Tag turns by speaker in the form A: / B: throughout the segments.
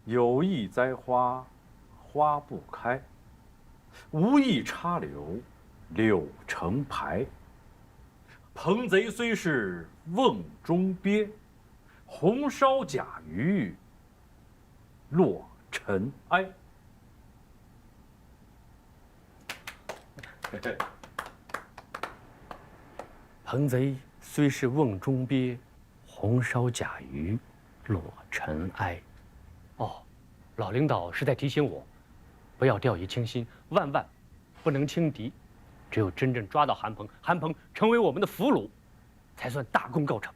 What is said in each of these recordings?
A: 有意栽花，花不开；无意插柳，柳成排。彭贼虽是瓮中鳖，红烧甲鱼落尘埃。
B: 彭贼虽是瓮中鳖，红烧甲鱼落尘埃。哦，老领导是在提醒我，不要掉以轻心，万万不能轻敌。只有真正抓到韩鹏，韩鹏成为我们的俘虏，才算大功告成。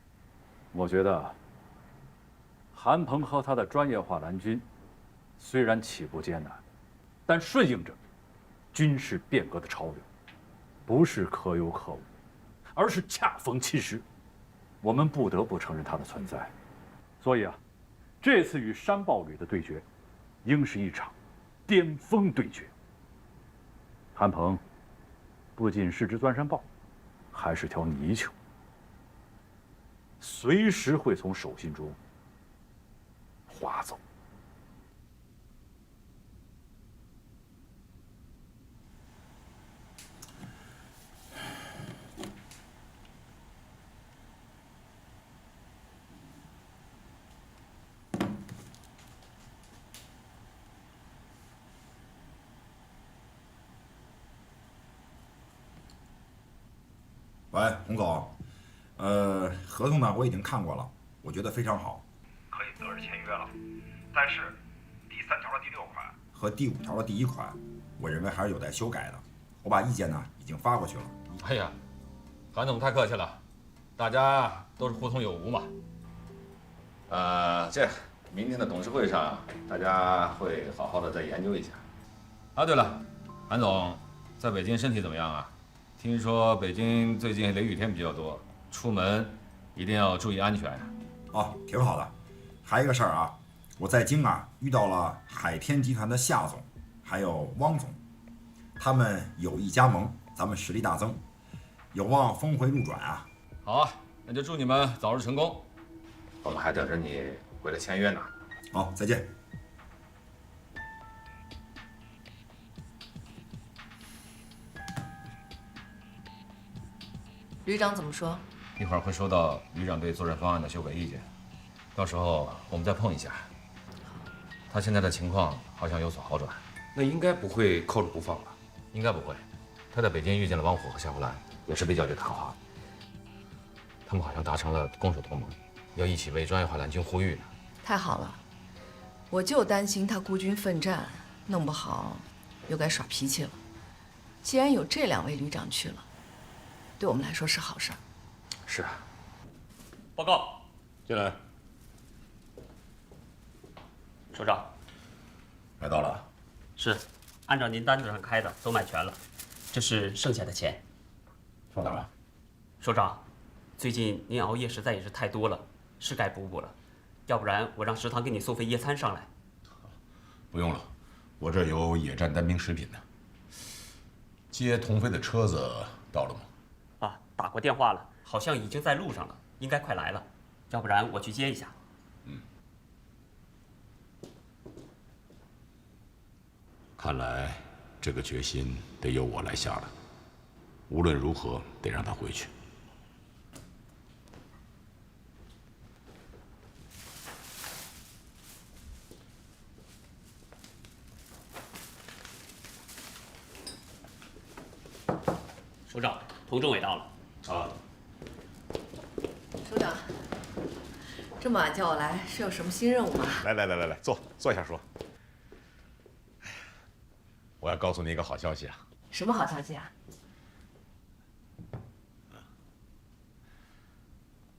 A: 我觉得，韩鹏和他的专业化蓝军，虽然起步艰难，但顺应着军事变革的潮流，不是可有可无，而是恰逢其时。我们不得不承认它的存在。所以啊，这次与山豹旅的对决，应是一场巅峰对决。韩鹏不仅是只钻山豹，还是条泥鳅，随时会从手心中划走。
C: 喂，洪总，合同呢我已经看过了，我觉得非常好，可以择日签约了。但是第3条的第6款和第5条的第1款，我认为还是有待修改的。我把意见呢已经发过去了。
D: 哎呀，韩总太客气了，大家都是互通有无嘛。明天的董事会上，大家会好好的再研究一下。啊，对了，韩总在北京身体怎么样啊？听说北京最近雷雨天比较多，出门一定要注意安全呀。
C: 哦，挺好的。还有一个事儿啊，我在京啊遇到了海天集团的夏总，还有汪总，他们有意加盟，咱们实力大增，有望峰回路转啊。
D: 好啊，那就祝你们早日成功。我们还等着你回来签约呢。
C: 好，再见。
E: 旅长怎么说？
D: 一会儿会收到旅长对作战方案的修改意见，到时候我们再碰一下。他现在的情况好像有所好转，
F: 那应该不会扣着不放吧？
D: 应该不会。他在北京遇见了汪虎和夏胡兰，也是被叫去谈话。他们好像达成了攻守同盟，要一起为专业化蓝军呼吁呢。
E: 太好了，我就担心他孤军奋战，弄不好又该耍脾气了。既然有这2位旅长去了，对我们来说是好事儿。
D: 是啊。
B: 报告，
F: 进来。
B: 首长。
C: 买到了。
B: 是，按照您单子上开的都买全了，这是剩下的钱。
C: 放哪儿了？
B: 首长，最近您熬夜实在也是太多了，是该补补了。要不然我让食堂给你送份夜餐上来。
F: 不用了，我这有野战单兵食品呢。接童飞的车子到了吗？
B: 啊，打过电话了，好像已经在路上了，应该快来了。要不然我去接一下。
F: 看来这个决心得由我来下了。无论如何得让他回去。
B: 首长，童政委到了。
F: 啊。
E: 首长，这么晚叫我来，是有什么新任务吗？
F: 来，坐下说。我要告诉你一个好消息啊！
E: 什么好消息啊？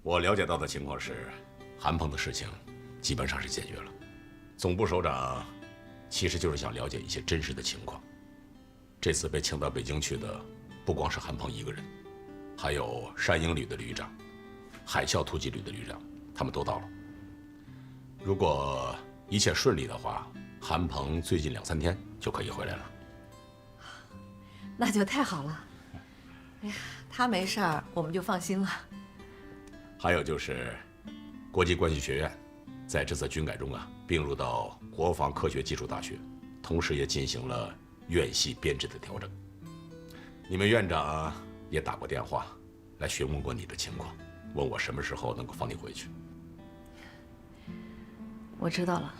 F: 我了解到的情况是，韩鹏的事情基本上是解决了。总部首长其实就是想了解一些真实的情况。这次被请到北京去的不光是韩鹏一个人，还有山鹰旅的旅长、海啸突击旅的旅长，他们都到了。如果一切顺利的话，韩鹏最近2、3天就可以回来了。
E: 那就太好了。哎呀，他没事儿，我们就放心了。
F: 还有就是，国际关系学院在这次军改中啊并入到国防科学技术大学，同时也进行了院系编制的调整。你们院长也打过电话来询问过你的情况，问我什么时候能够放你回去。
E: 我知道了。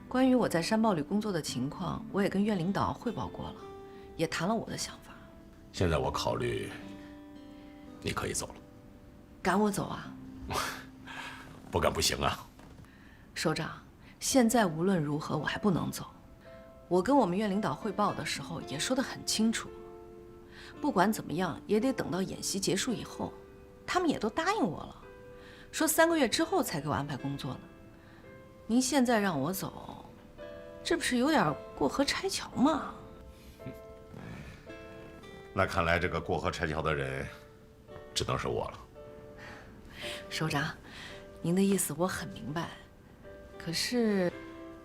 E: 关于我在山豹旅工作的情况，我也跟院领导汇报过了，也谈了我的想法。
F: 现在我考虑，你可以走了。
E: 赶我走啊？
F: 不赶不行啊。
E: 首长，现在无论如何我还不能走。我跟我们院领导汇报的时候也说得很清楚，不管怎么样也得等到演习结束以后。他们也都答应我了，说3个月之后才给我安排工作呢。您现在让我走，这不是有点过河拆桥吗？
F: 那看来这个过河拆桥的人，只能是我了。
E: 首长，您的意思我很明白，可是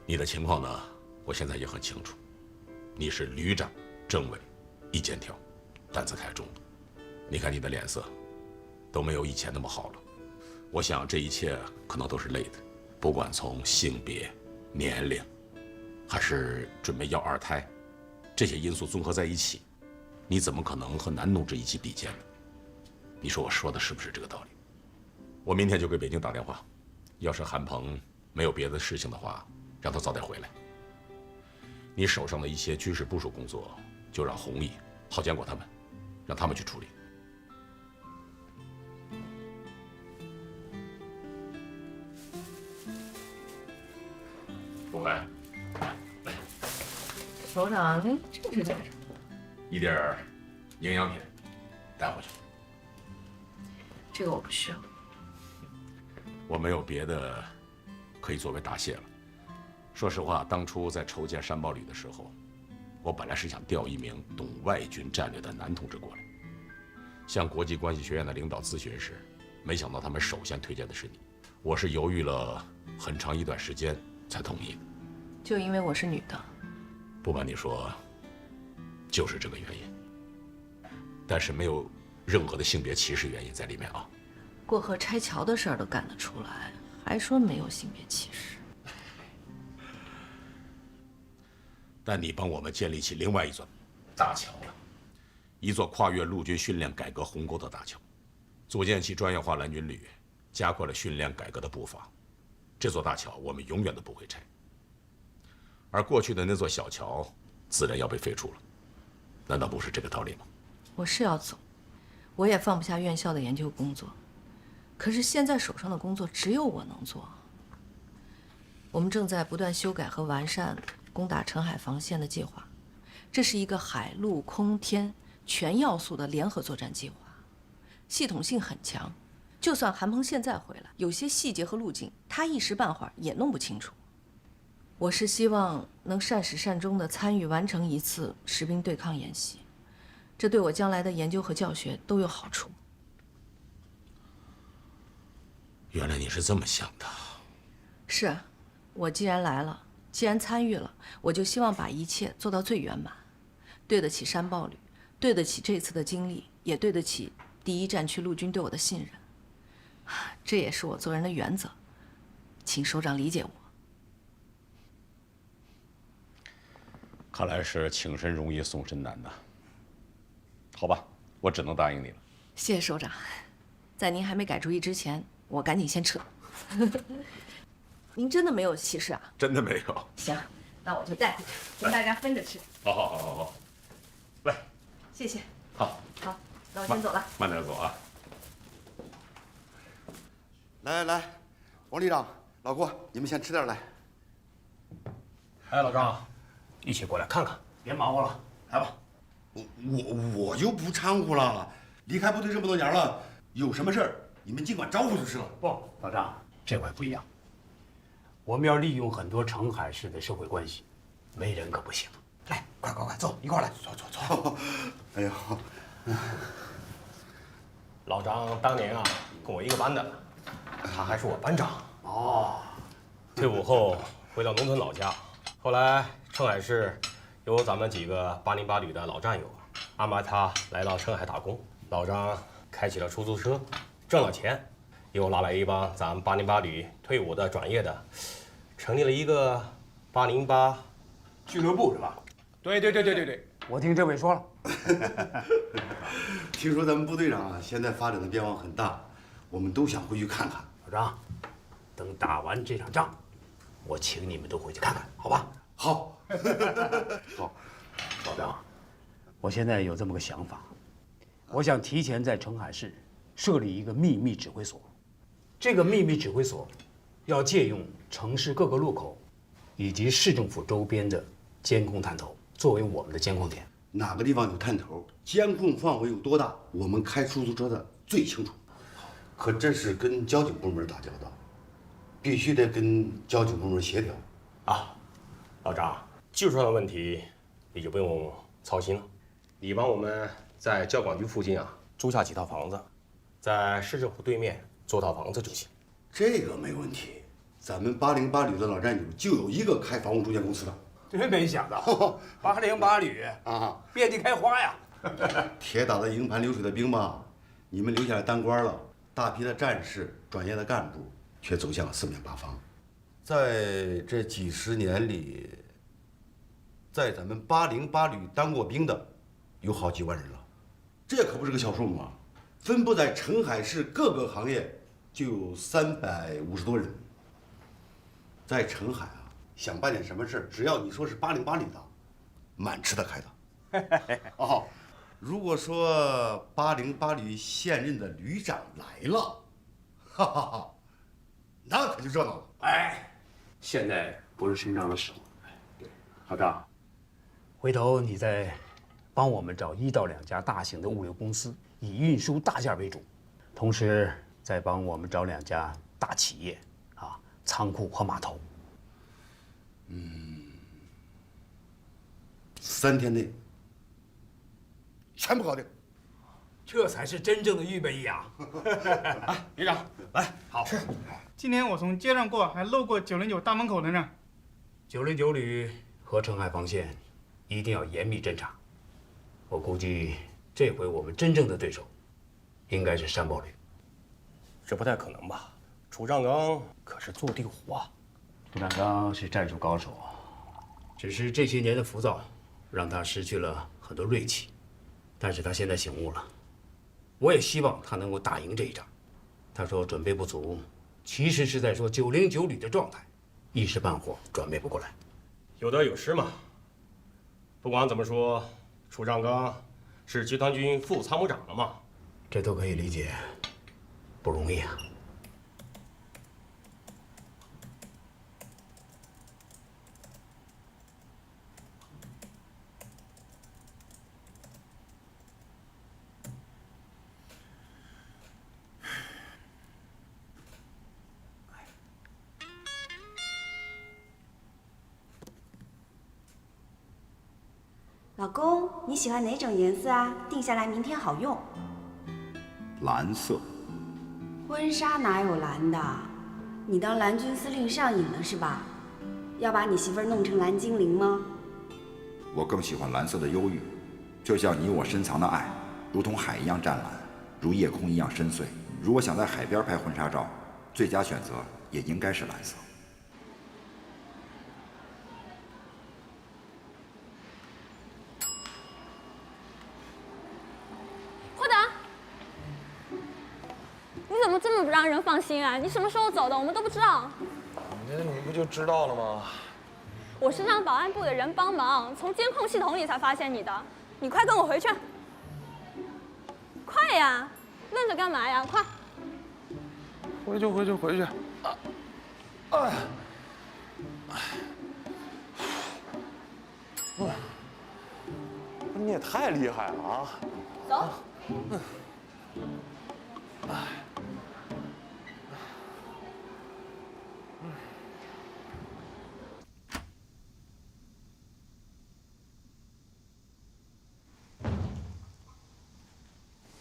F: 你的情况呢，我现在也很清楚。你是旅长、政委一肩挑，担子太重了。你看你的脸色，都没有以前那么好了。我想这一切可能都是累的，不管从性别、年龄，还是准备要2胎，这些因素综合在一起，你怎么可能和男同志一起比肩呢？你说我说的是不是这个道理？我明天就给北京打电话，要是韩鹏没有别的事情的话，让他早点回来。你手上的一些军事部署工作，就让弘毅、郝建国他们，让他们去处理。不会，
E: 首长，您这是干什么？
F: 一点营养品带回去。
E: 这个我不需要。
F: 我没有别的可以作为答谢了。说实话，当初在筹建山豹旅的时候，我本来是想调一名懂外军战略的男同志过来，向国际关系学院的领导咨询时，没想到他们首先推荐的是你。我是犹豫了很长一段时间才同意的。
E: 就因为我是女的？
F: 不瞒你说，就是这个原因。但是没有任何的性别歧视原因在里面啊。
E: 过河拆桥的事儿都干得出来，还说没有性别歧视？
F: 但你帮我们建立起另外一座大桥了，一座跨越陆军训练改革鸿沟的大桥，组建起专业化蓝军旅，加快了训练改革的步伐。这座大桥我们永远都不会拆。而过去的那座小桥，自然要被废除了。难道不是这个道理吗？
E: 我是要走，我也放不下院校的研究工作，可是现在手上的工作只有我能做。我们正在不断修改和完善攻打澄海防线的计划，这是一个海陆空天全要素的联合作战计划，系统性很强。就算韩鹏现在回来，有些细节和路径他一时半会儿也弄不清楚。我是希望能善始善终地参与完成一次实兵对抗演习，这对我将来的研究和教学都有好处。
F: 原来你是这么想的。
E: 是，我既然来了，既然参与了，我就希望把一切做到最圆满，对得起山豹旅，对得起这次的经历，也对得起第1战区陆军对我的信任。这也是我做人的原则，请首长理解我。
F: 看来是请神容易送神难呐。好吧，我只能答应你了。
E: 谢谢首长，在您还没改主意之前，我赶紧先撤。您真的没有歧视啊？
F: 真的没有。
E: 行，那我就带回去，跟大家分着吃。
F: 好，来，
E: 谢谢。
F: 好，
E: 那我先走了。
F: 慢点走啊。
G: 来，王旅长、老郭，你们先吃点来。
H: 哎，老张，一起过来看看，别忙活了，来吧。
G: 我就不掺和了，离开部队这么多年了，有什么事儿你们尽管招呼就是了。
H: 不，老张，这回不一样，我们要利用很多澄海市的社会关系，没人可不行。来，快，走，一块儿来。走。
G: 哎呦，
H: 老张当年啊，跟我一个班的，他还是我班长。哦，退伍后回到农村老家，后来澄海市有咱们几个808旅的老战友，安排他来到澄海打工。老张开起了出租车，挣了钱，又拉来一帮咱们808旅退伍的转业的，成立了一个808俱乐部是吧？
I: 对，我听这位说了。
G: 听说咱们部队长啊，现在发展的变化很大，我们都想回去看看。
I: 老张，等打完这场仗，我请你们都回去看看，好吧？
G: 好，
I: 好，老张，我现在有这么个想法，我想提前在澄海市设立一个秘密指挥所。这个秘密指挥所要借用城市各个路口以及市政府周边的监控探头作为我们的监控点。
G: 哪个地方有探头，监控范围有多大，我们开出租车的最清楚。可这是跟交警部门打交道，必须得跟交警部门协调。
H: 啊，老张，技术上的问题你就不用操心了。你帮我们在交管局附近啊租下几套房子，在市政府对面租套房子就行。
G: 这个没问题，咱们808旅的老战友就有一个开房屋中介公司的。
I: 真没想到，808旅
G: 啊，
I: 遍地开花呀！
G: 铁打的营盘流水的兵嘛，你们留下来当官了，大批的战士、专业的干部却走向了四面八方。在这几十年里，在咱们808旅当过兵的有好几万人了，这可不是个小数目啊！分布在澄海市各个行业就有350多人。在澄海啊，想办点什么事，只要你说是808旅的，满吃得开的。哦，如果说808旅现任的旅长来了，哈哈哈，那可就热闹了。
I: 哎，现在不是声张的时候。老张，回头你再帮我们找1到2家大型的物流公司，以运输大件为主，同时再帮我们找2家大企业啊，仓库和码头。
G: 3天内全部搞定。
I: 这才是真正的预备役啊！
H: 哎，旅长，来，好吃。
J: 今天我从街上过，还路过909大门口的呢。
I: 909旅和澄海防线一定要严密侦查。我估计这回我们真正的对手应该是山豹旅。
H: 这不太可能吧？楚占刚可是坐地虎啊！
I: 楚占刚是战术高手，只是这些年的浮躁让他失去了很多锐气。但是他现在醒悟了，我也希望他能够打赢这一仗。他说准备不足，其实是在说909旅的状态一时半会儿转变不过来。
H: 有得有失嘛。不管怎么说，楚占刚是集团军副参谋长了嘛，
I: 这都可以理解，不容易啊。
K: 老公，你喜欢哪种颜色啊？定下来明天好用。
C: 蓝色。
K: 婚纱哪有蓝的？你当蓝军司令上瘾了是吧？要把你媳妇儿弄成蓝精灵吗？
C: 我更喜欢蓝色的忧郁，就像你我深藏的爱，如同海一样湛蓝，如夜空一样深邃。如果想在海边拍婚纱照，最佳选择也应该是蓝色。
L: 你怎么这么不让人放心啊？你什么时候走的？我们都不知道。
M: 你不就知道了吗？
L: 我是让保安部的人帮忙，从监控系统里才发现你的。你快跟我回去！快呀！愣着干嘛呀？快！
M: 回去！你也太厉害了啊！
L: 走。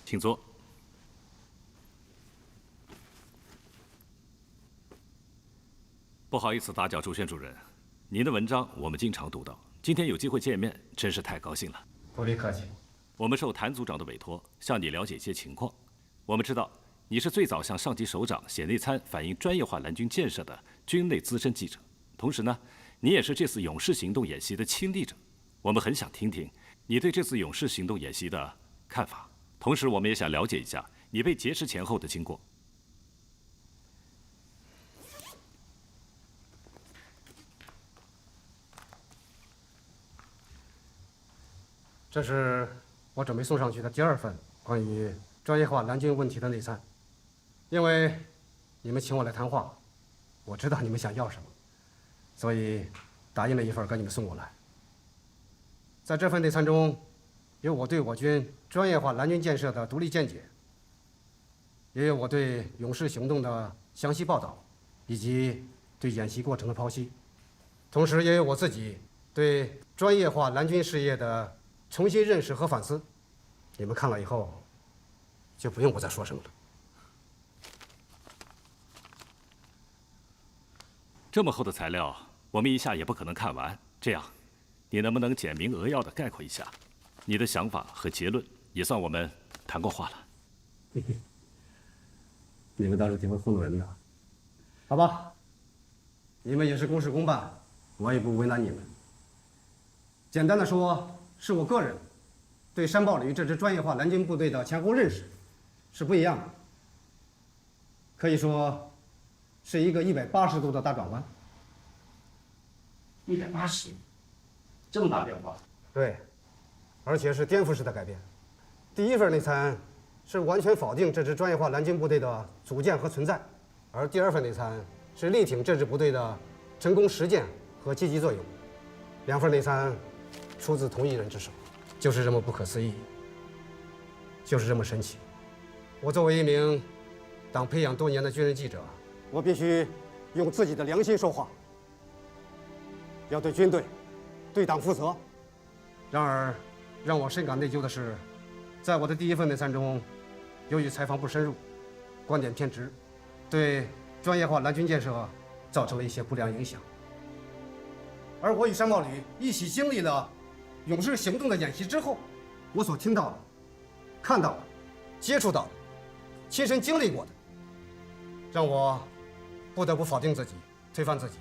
F: 请坐。不好意思打搅朱轩主任，您的文章我们经常读到，今天有机会见面，真是太高兴了。
H: 不必客气。
F: 我们受谭组长的委托，向你了解一些情况。我们知道你是最早向上级首长写内参反映专业化蓝军建设的军内资深记者，
N: 同时呢，你也是这次勇士行动演习的亲历者，我们很想听听你对这次勇士行动演习的看法。同时，我们也想了解一下你被劫持前后的经过。
O: 这是我准备送上去的第2份关于专业化蓝军问题的内参。因为你们请我来谈话，我知道你们想要什么，所以打印了一份给你们送过来。在这份内参中，有我对我军专业化蓝军建设的独立见解，也有我对勇士行动的详细报道，以及对演习过程的剖析，同时也有我自己对专业化蓝军事业的重新认识和反思。你们看了以后，就不用我再说什么了。
N: 这么厚的材料，我们一下也不可能看完。这样，你能不能简明扼要地概括一下你的想法和结论，也算我们谈过话了。
O: 你们倒是挺会糊弄人的，好吧？你们也是公事公办，我也不为难你们。简单的说，是我个人对山豹旅这支专业化蓝军部队的前后认识是不一样的，可以说是一个180度的大转弯。
I: 180，这么大变化？
O: 对，而且是颠覆式的改变。第1份内参是完全否定这支专业化蓝军部队的组建和存在，而第2份内参是力挺这支部队的成功实践和积极作用。2份内参出自同一人之手，就是这么不可思议，就是这么神奇。我作为一名党培养多年的军人记者，我必须用自己的良心说话，要对军队、对党负责。然而，让我深感内疚的是，在我的第1份内参中，由于采访不深入，观点偏执，对专业化蓝军建设造成了一些不良影响。而我与山豹旅一起经历了勇士行动的演习之后，我所听到的、看到的、接触到的、亲身经历过的，让我不得不否定自己、推翻自己。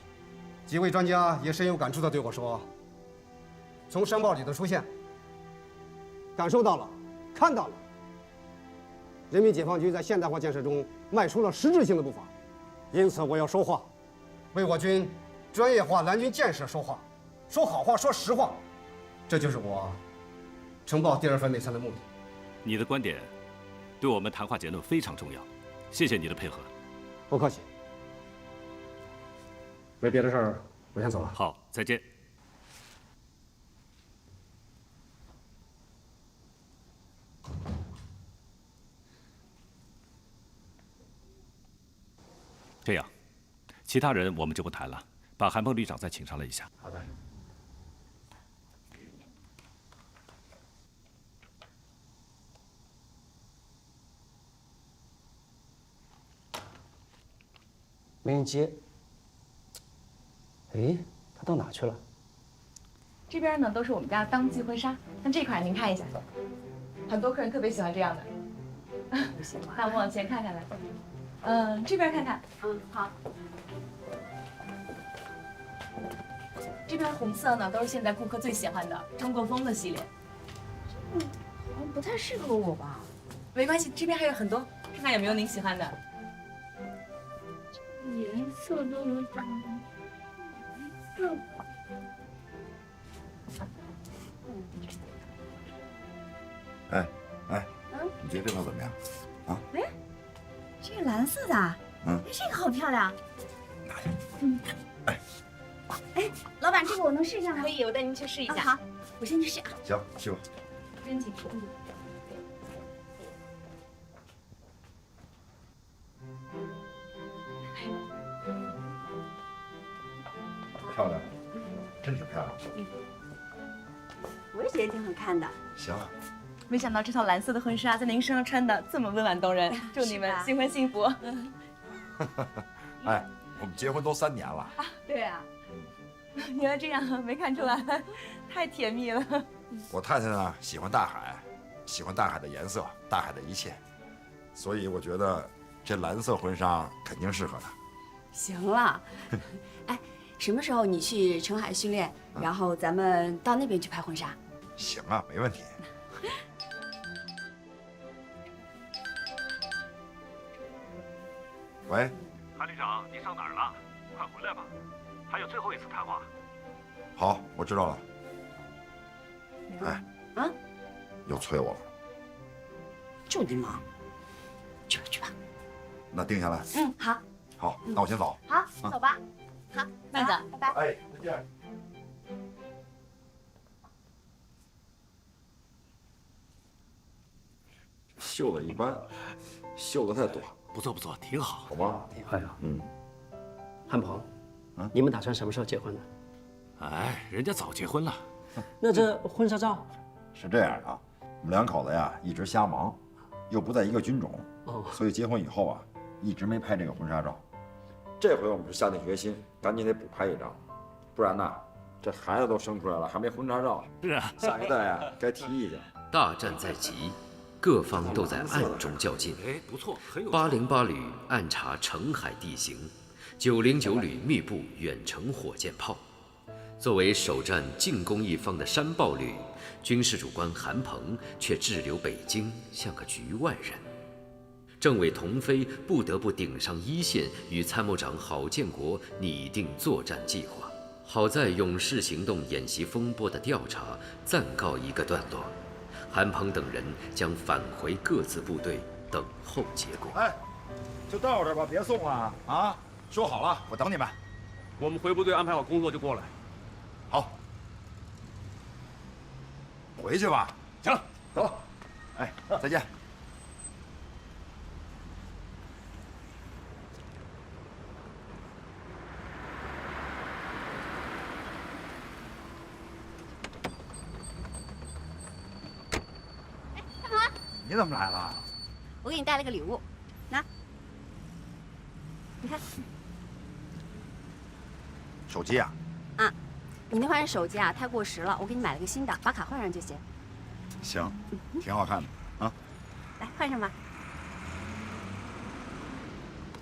O: 几位专家也深有感触地对我说：“从山豹旅的出现，感受到了、看到了，人民解放军在现代化建设中迈出了实质性的步伐。因此，我要说话，为我军专业化蓝军建设说话，说好话，说实话。这就是我呈报第2份内参的目的。”
N: 你的观点对我们谈话结论非常重要，谢谢你的配合。
O: 不客气。没别的事儿，我先走了。
N: 好，再见。这样，其他人我们就不谈了，把韩鹏旅长再请上来一下。
O: 好的。
P: 没人接。哎，他到哪去了？
Q: 这边呢都是我们家当季婚纱，像这款您看一下，很多客人特别喜欢这样的。那我们往前看看来，这边看看，好。这边红色呢都是现在顾客最喜欢的中国风的系列。
K: 好像不太适合我吧？
Q: 没关系，这边还有很多，看看有没有您喜欢的。
K: 颜色都有点。
C: 哎，你觉得这套怎么样？啊？
K: 哎，这个蓝色的，这个好漂亮。哎，老板，这个我能试一下吗？
Q: 可以，我带您去试一下。
K: 好，我先去试啊。
C: 行，去吧。
Q: 真紧。
C: 漂亮，真是漂亮。
K: 我也觉得挺好看的。
C: 行。
Q: 没想到这套蓝色的婚纱在您身上穿的这么温婉动人，祝你们新婚幸福。
C: 哎，我们结婚都3年了。
Q: 啊，对啊。原来这样，没看出来，太甜蜜了。
C: 我太太呢喜欢大海，喜欢大海的颜色，大海的一切，所以我觉得这蓝色婚纱肯定适合她。
K: 行了，哎，什么时候你去澄海训练，然后咱们到那边去拍婚纱？
C: 行啊，没问题。喂，
N: 韩旅长，你上哪儿了？快回来吧，还有最后一次谈话。
C: 好，我知道了。哎，
K: 啊，
C: 又催我了。
K: 就你忙，去吧去吧。
C: 那定下来。
K: 嗯，好。
C: 好，那我先走。
K: 好，走吧。好，
Q: 慢走，
K: 拜拜。
C: 哎，再见。
M: 绣的一般，绣的太短。
N: 不错不错，挺好。
C: 好吗？
P: 哎呀，
C: 嗯，
P: 汉鹏，你们打算什么时候结婚呢？
N: 哎，人家早结婚了。
P: 那这婚纱照？
C: 是这样啊，我们两口子呀一直瞎忙，又不在一个军种，所以结婚以后啊，一直没拍这个婚纱照。这回我们是下定决心，赶紧得补拍一张，不然呢，这孩子都生出来了，还没婚纱照。
N: 是啊，
C: 下一代啊该提一下。
R: 大战在即，各方都在暗中较劲。
N: 哎，不错，很有。
R: 808旅暗查澄海地形，909旅密布远程火箭炮。作为首战进攻一方的山豹旅，军事主官韩鹏却滞留北京，像个局外人。政委童飞不得不顶上一线，与参谋长郝建国拟定作战计划。好在勇士行动演习风波的调查暂告一个段落，韩鹏等人将返回各自部队等候结果。
C: 哎，就到这儿吧，别送了啊！说好了，我等你们。
P: 我们回部队安排好工作就过来。
C: 好，回去吧。
P: 行，
C: 走。哎，再见。你怎么来了？
K: 我给你带了个礼物，拿，你看。
C: 手机啊？
K: 啊，你那款手机啊太过时了，我给你买了个新的，把卡换上就行。
C: 行，挺好看的啊。
K: 来换上吧。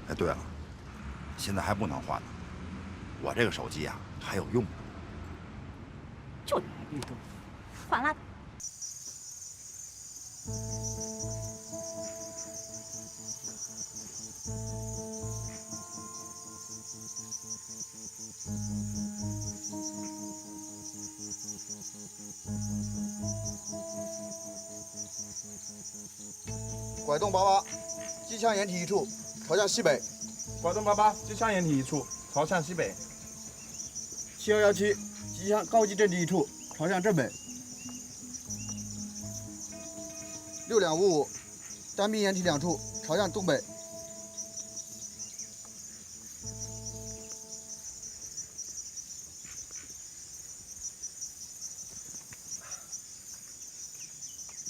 C: 哎，对了，现在还不能换呢，我这个手机啊还有用。
K: 就你运动，换了。
S: 拐洞88，机枪掩体一处，朝向西北。
J: 拐洞88，机枪掩体一处，朝向西北。
S: 7117，机枪高级阵地一处，朝向正北。6255，单兵掩体2处，朝向东北。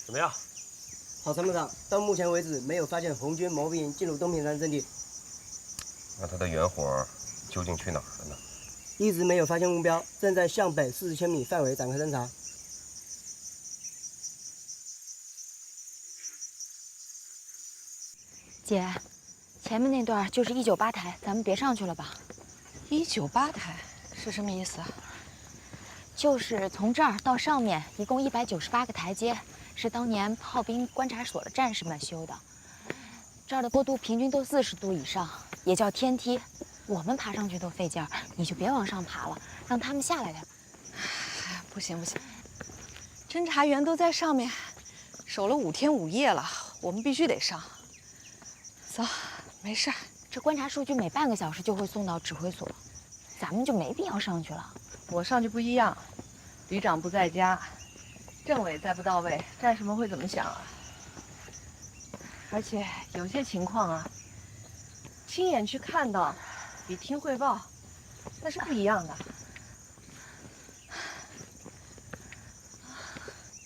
H: 怎么样？
P: 郝参谋长，到目前为止没有发现红军毛兵进入东平山阵地。
H: 那他的远火究竟去哪儿了呢？
P: 一直没有发现目标，正在向北40千米范围展开侦查。
T: 姐，前面那段就是198台，咱们别上去了吧
E: ？198台是什么意思啊？
T: 就是从这儿到上面一共198个台阶。是当年炮兵观察所的战士们修的，这儿的坡度平均都40度以上，也叫天梯。我们爬上去都费劲儿，你就别往上爬了，让他们下来点。
E: 不行不行，侦察员都在上面守了5天5夜了，我们必须得上。走，没事。
T: 这观察数据每半个小时就会送到指挥所，咱们就没必要上去了。
E: 我上去不一样，旅长不在家。政委再不到位，战士们会怎么想啊？而且有些情况啊，亲眼去看到，比听汇报，那是不一样的。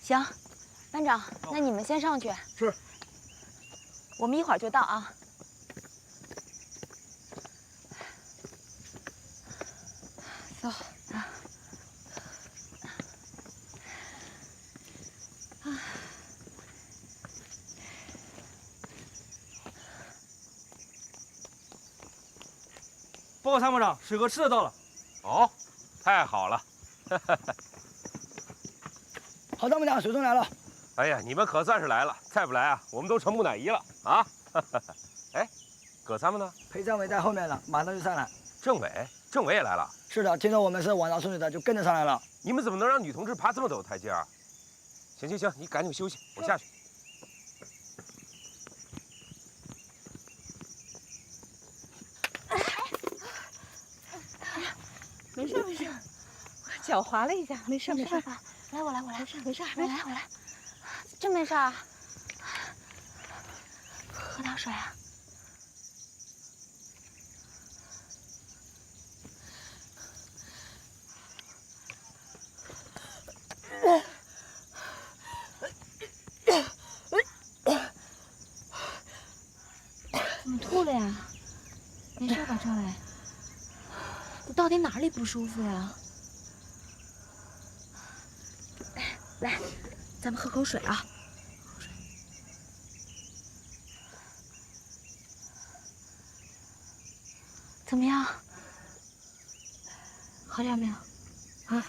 T: 行，班长，那你们先上去。
S: 是。
T: 我们一会儿就到啊。
E: 走。
J: 报告参谋长，水和吃的到了。
H: 哦，太好了。
P: 郝参谋长，水送来了。
H: 哎呀，你们可算是来了，再不来啊，我们都成木乃伊了啊！哎，葛参谋呢？
P: 裴政委在后面了，马上就上来。
H: 政委也来了。
P: 是的，听说我们是晚上送水的，就跟着上来了。
H: 你们怎么能让女同志爬这么陡的台阶啊？行，你赶紧休息，我下去。
Q: 没事，我脚滑了一下，没事。
T: 来，我来，
Q: 没事，
T: 我来，真没事啊。喝点水啊。怎么吐了呀？没事吧，政委？你到底哪里不舒服呀？来，咱们喝口水啊。怎么样？好点没有？啊？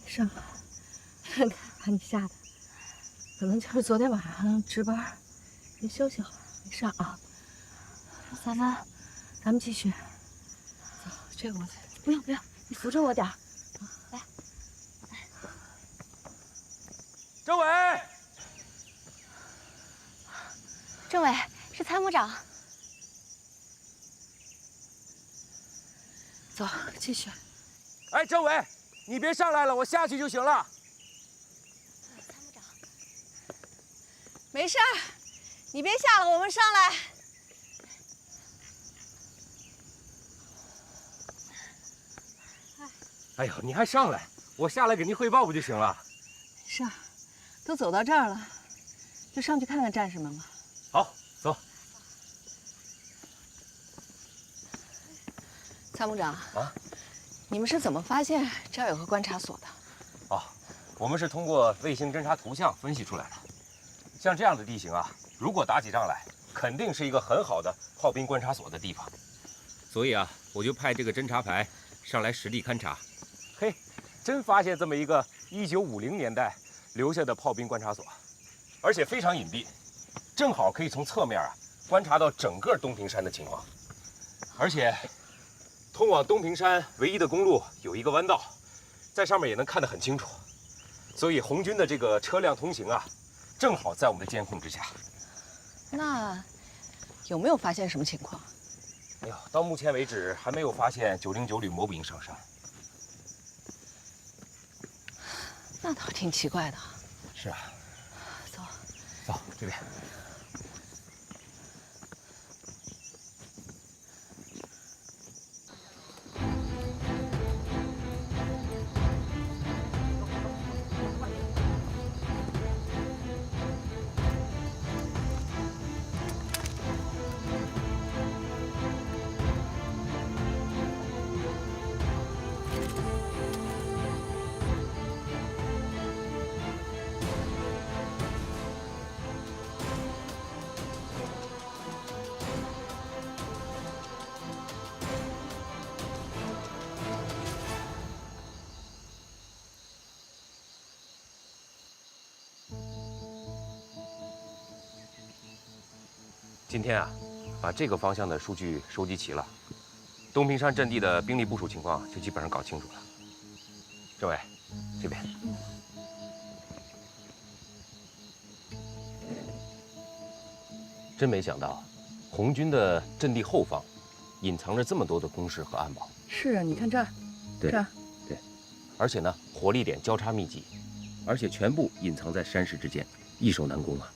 Q: 没事，把你吓的，可能就是昨天晚上值班，没休息好，没事啊。咱们继续。走，这个我不用，你扶着我点儿。来，
H: 政委。
T: 政委是参谋长。
Q: 走，继续。
H: 哎，政委，你别上来了，我下去就行了。
T: 参谋长，
E: 没事儿，你别下了，我们上来。
H: 哎呦，你还上来，我下来给您汇报不就行了？
E: 没事儿，都走到这儿了，就上去看看战士们吧。
H: 好，走。
E: 参谋长啊，你们是怎么发现这儿有个观察所的？
H: 哦，我们是通过卫星侦察图像分析出来的。像这样的地形啊，如果打起仗来，肯定是一个很好的炮兵观察所的地方。所以啊，我就派这个侦察排上来实地勘察。嘿，真发现这么一个1950年代留下的炮兵观察所，而且非常隐蔽，正好可以从侧面啊观察到整个东平山的情况。而且，通往东平山唯一的公路有一个弯道，在上面也能看得很清楚。所以红军的这个车辆通行啊，正好在我们的监控之下。
E: 那有没有发现什么情况？
H: 哎呦，到目前为止还没有发现909旅某部营上山。
E: 那倒挺奇怪的。
H: 是啊。
E: 走，
H: 走这边。今天啊，把这个方向的数据收集齐了，东平山阵地的兵力部署情况就基本上搞清楚了。政委，这边。真没想到，红军的阵地后方，隐藏着这么多的工事和暗堡。
E: 是啊，你看这儿，
H: 对
E: 这儿，
H: 对，而且呢，火力点交叉密集，而且全部隐藏在山石之间，易守难攻啊。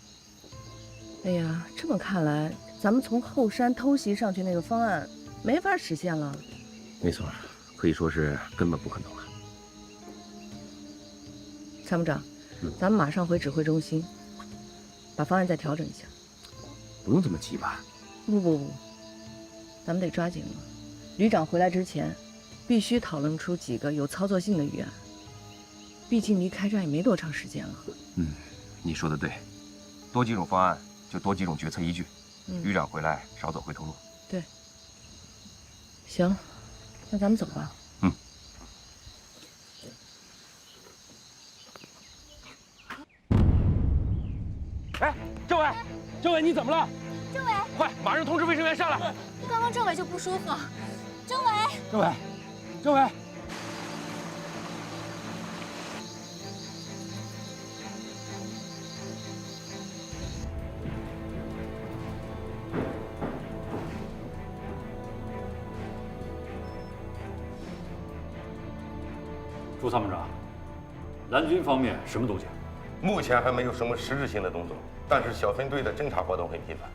E: 哎呀，这么看来，咱们从后山偷袭上去那个方案没法实现了。
H: 没错，可以说是根本不可能啊。
E: 参谋长，咱们马上回指挥中心，把方案再调整一下。
H: 不用这么急吧？
E: 不，咱们得抓紧了。旅长回来之前，必须讨论出几个有操作性的预案。毕竟离开战也没多长时间了。
H: 你说的对，多几种方案就多几种决策依据。
U: 旅长回来少走回头路。
E: 对。行，那咱们走吧。
V: 哎，政委，政委你怎么了？
Q: 政委，
V: 快，马上通知卫生员上来。
Q: 刚刚政委就不舒服。政委，
V: 政委，政委。
A: 朱参谋长，蓝军方面什么动静？
W: 目前还没有什么实质性的动作，但是小分队的侦查活动很频繁。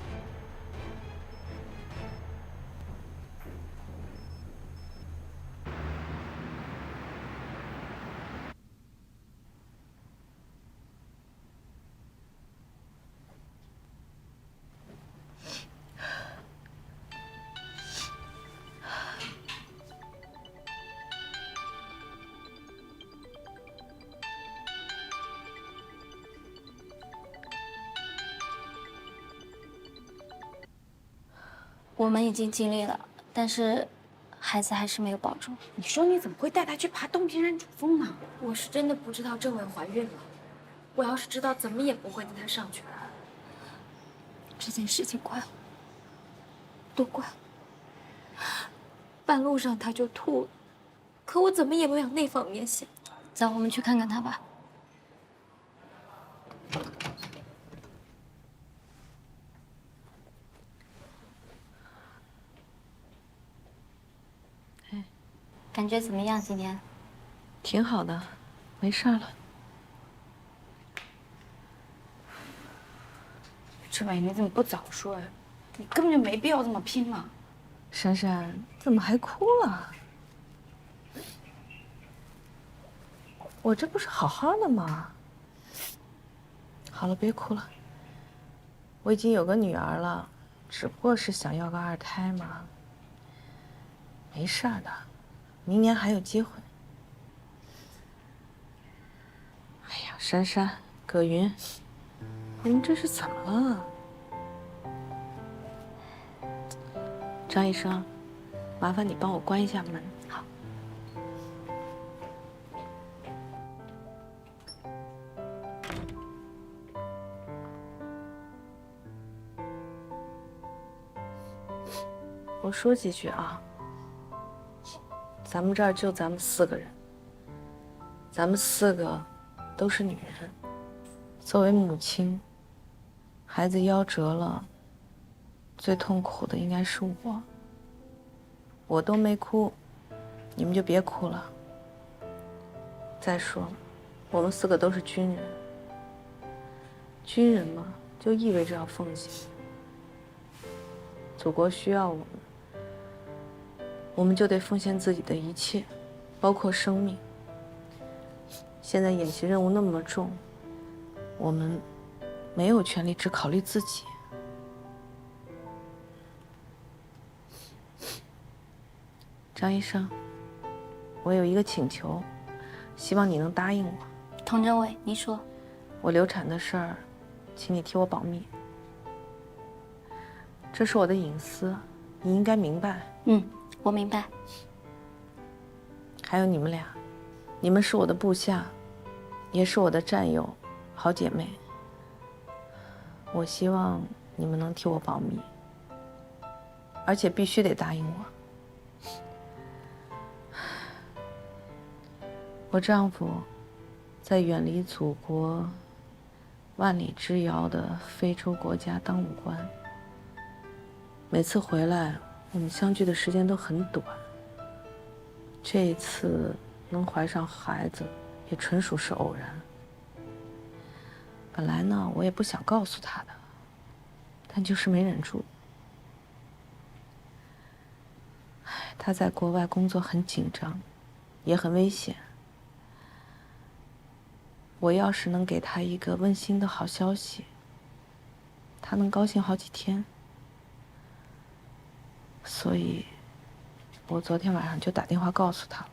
T: 我们已经尽力了，但是孩子还是没有保住。
K: 你说你怎么会带他去爬东平山主峰呢？
T: 我是真的不知道政委怀孕了，我要是知道，怎么也不会带她上去。这件事情怪我，都怪我。半路上她就吐了，可我怎么也没往那方面想。走，我们去看看她吧。感觉怎么样？今天
E: 挺好的，没事了。
K: 政委，你怎么不早说呀？你根本就没必要这么拼嘛。
E: 珊珊，怎么还哭了？我这不是好好的吗？好了，别哭了。我已经有个女儿了，只不过是想要个2胎嘛。没事的。明年还有机会。哎呀，珊珊、葛云，你们这是怎么了？张医生，麻烦你帮我关一下门。好。我说几句啊。咱们这儿就咱们4个人，咱们4个都是女人。作为母亲，孩子夭折了，最痛苦的应该是我。我都没哭，你们就别哭了。再说了，我们4个都是军人，军人嘛，就意味着要奉献。祖国需要我们。我们就得奉献自己的一切，包括生命。现在演习任务那么重，我们没有权利只考虑自己。张医生，我有一个请求，希望你能答应我。
T: 童政委，你说。
E: 我流产的事儿，请你替我保密。这是我的隐私，你应该明白。
T: 我明白。
E: 还有你们俩，你们是我的部下，也是我的战友、好姐妹。我希望你们能替我保密，而且必须得答应我。我丈夫在远离祖国、万里之遥的非洲国家当武官，每次回来，我们相聚的时间都很短。这一次能怀上孩子，也纯属是偶然。本来呢，我也不想告诉他的，但就是没忍住。他在国外工作很紧张，也很危险。我要是能给他一个温馨的好消息，他能高兴好几天。所以，我昨天晚上就打电话告诉他了。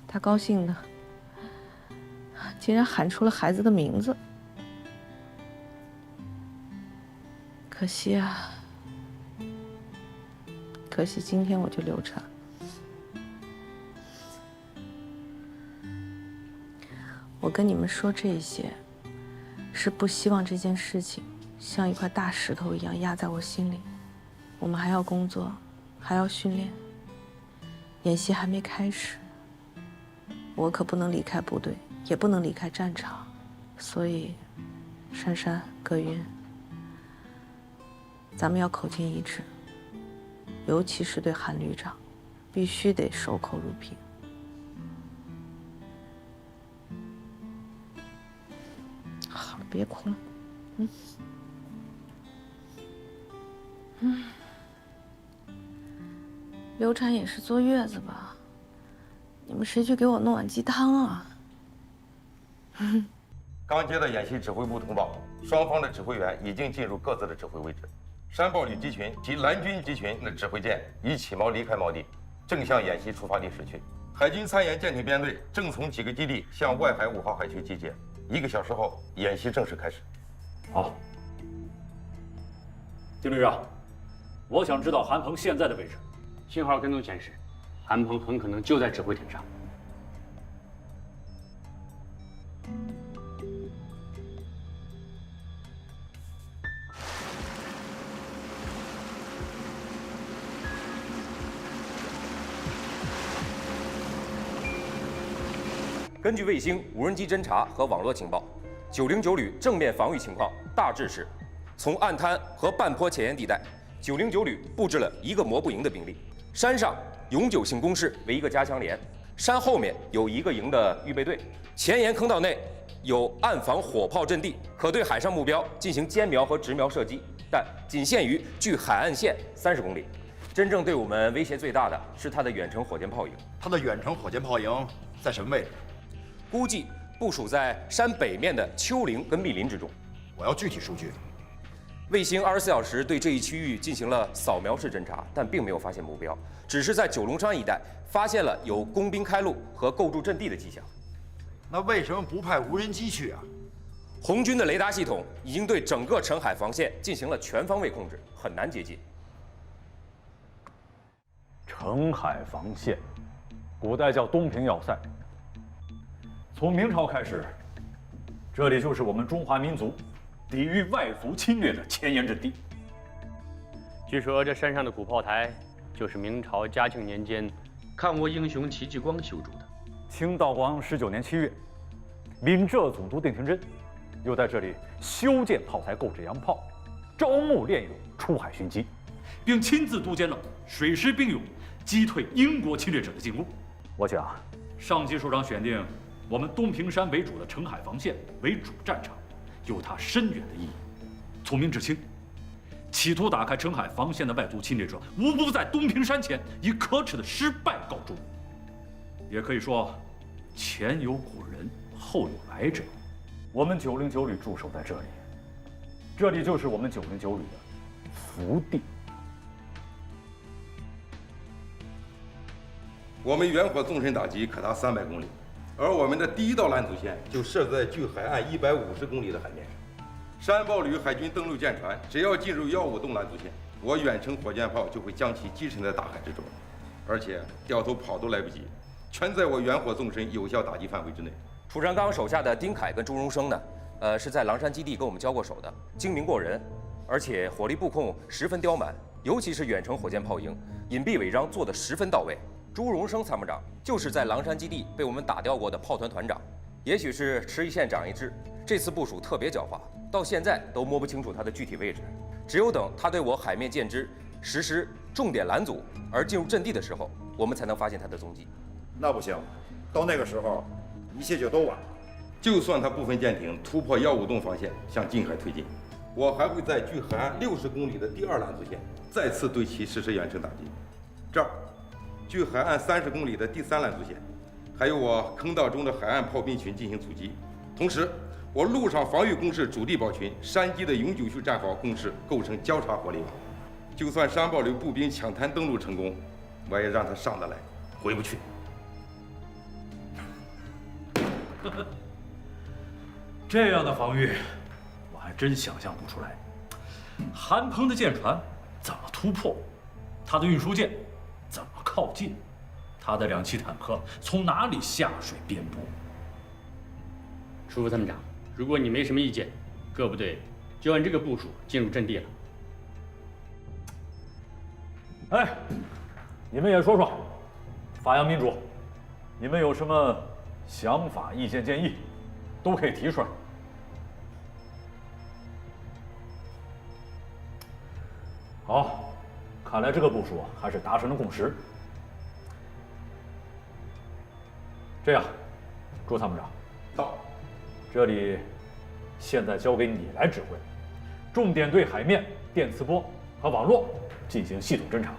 E: 他高兴的，竟然喊出了孩子的名字。可惜啊，可惜今天我就流产。我跟你们说这些，是不希望这件事情像一块大石头一样压在我心里。我们还要工作，还要训练，演习还没开始，我可不能离开部队，也不能离开战场。所以，珊珊、葛云，咱们要口径一致，尤其是对韩旅长，必须得守口如瓶。好了，别哭了，流产也是坐月子吧？你们谁去给我弄碗鸡汤啊？
W: 刚接到演习指挥部通报，双方的指挥员已经进入各自的指挥位置。山豹旅机群及蓝军机群的指挥舰已起锚离开锚地，正向演习出发地驶去。海军参研舰艇编队正从几个基地向外海5号海区集结。1个小时后，演习正式开始。
A: 好，金旅长，我想知道韩鹏现在的位置。
I: 信号跟踪显示，韩鹏很可能就在指挥艇上。
B: 根据卫星、无人机侦察和网络情报，909旅正面防御情况大致是：从岸滩和半坡前沿地带，909旅布置了1个摩步营的兵力，山上永久性工事为1个加强连，山后面有1个营的预备队，前沿坑道内有岸防火炮阵地，可对海上目标进行歼瞄和直瞄射击，但仅限于距海岸线30公里。真正对我们威胁最大的是它的远程火箭炮营。
C: 它的远程火箭炮营在什么位置？
B: 估计部署在山北面的丘陵跟密林之中。
C: 我要具体数据。
B: 卫星24小时对这一区域进行了扫描式侦察，但并没有发现目标，只是在九龙山一带发现了有工兵开路和构筑阵地的迹象。
C: 那为什么不派无人机去啊？
B: 红军的雷达系统已经对整个澄海防线进行了全方位控制，很难接近。
A: 澄海防线，古代叫东平要塞。从明朝开始，这里就是我们中华民族抵御外族侵略的前沿阵地。
I: 据说这山上的古炮台就是明朝嘉庆年间抗倭英雄戚继光修筑的。
A: 清道光19年7月，闽浙总督邓廷桢又在这里修建炮台，购置洋炮，招募练勇，出海巡击，并亲自督监了水师兵勇，击退英国侵略者的进攻。我想，上级首长选定我们东平山为主的澄海防线为主战场，有它深远的意义。从明至清，企图打开澄海防线的外族侵略者，无不在东平山前以可耻的失败告终。也可以说，前有古人，后有来者。我们909旅驻守在这里，这里就是我们909旅的福地。
W: 我们远火纵深打击可达300公里。而我们的第1道拦阻线就设在距海岸150公里的海面上。山豹旅海军登陆舰船只要进入150洞拦阻线，我远程火箭炮就会将其击沉在大海之中，而且掉头跑都来不及，全在我远火纵深有效打击范围之内。
B: 楚长刚手下的丁凯跟朱荣生呢，是在狼山基地跟我们交过手的，精明过人，而且火力布控十分刁蛮，尤其是远程火箭炮营隐蔽违章做得十分到位。朱荣生参谋长就是在狼山基地被我们打掉过的炮团团长，也许是吃一堑长一智，这次部署特别狡猾，到现在都摸不清楚他的具体位置。只有等他对我海面舰只实施重点拦阻而进入阵地的时候，我们才能发现他的踪迹。
C: 那不行，到那个时候，一切就都晚了。
W: 就算他部分舰艇突破150洞防线向近海推进，我还会在距海岸60公里的第2拦阻线再次对其实施远程打击。这儿。距海岸30公里的第3拦阻线，还有我坑道中的海岸炮兵群进行阻击。同时，我陆上防御工事主力堡群、山基的永久性战壕工事构成交叉火力网。就算山豹旅步兵抢滩登陆成功，我也让他上得来，回不去。
A: 这样的防御，我还真想象不出来。韩鹏的舰船怎么突破？他的运输舰怎么靠近？他的2栖坦克从哪里下水边坡？
D: 舒服参谋长，如果你没什么意见，各部队就按这个部署进入阵地了。
A: 哎，你们也说说，发扬民主，你们有什么想法、意见、建议，都可以提出来。好，看来这个部署还是达成了共识。这样，朱参谋长，
W: 到，
A: 这里现在交给你来指挥，重点对海面、电磁波和网络进行系统侦查，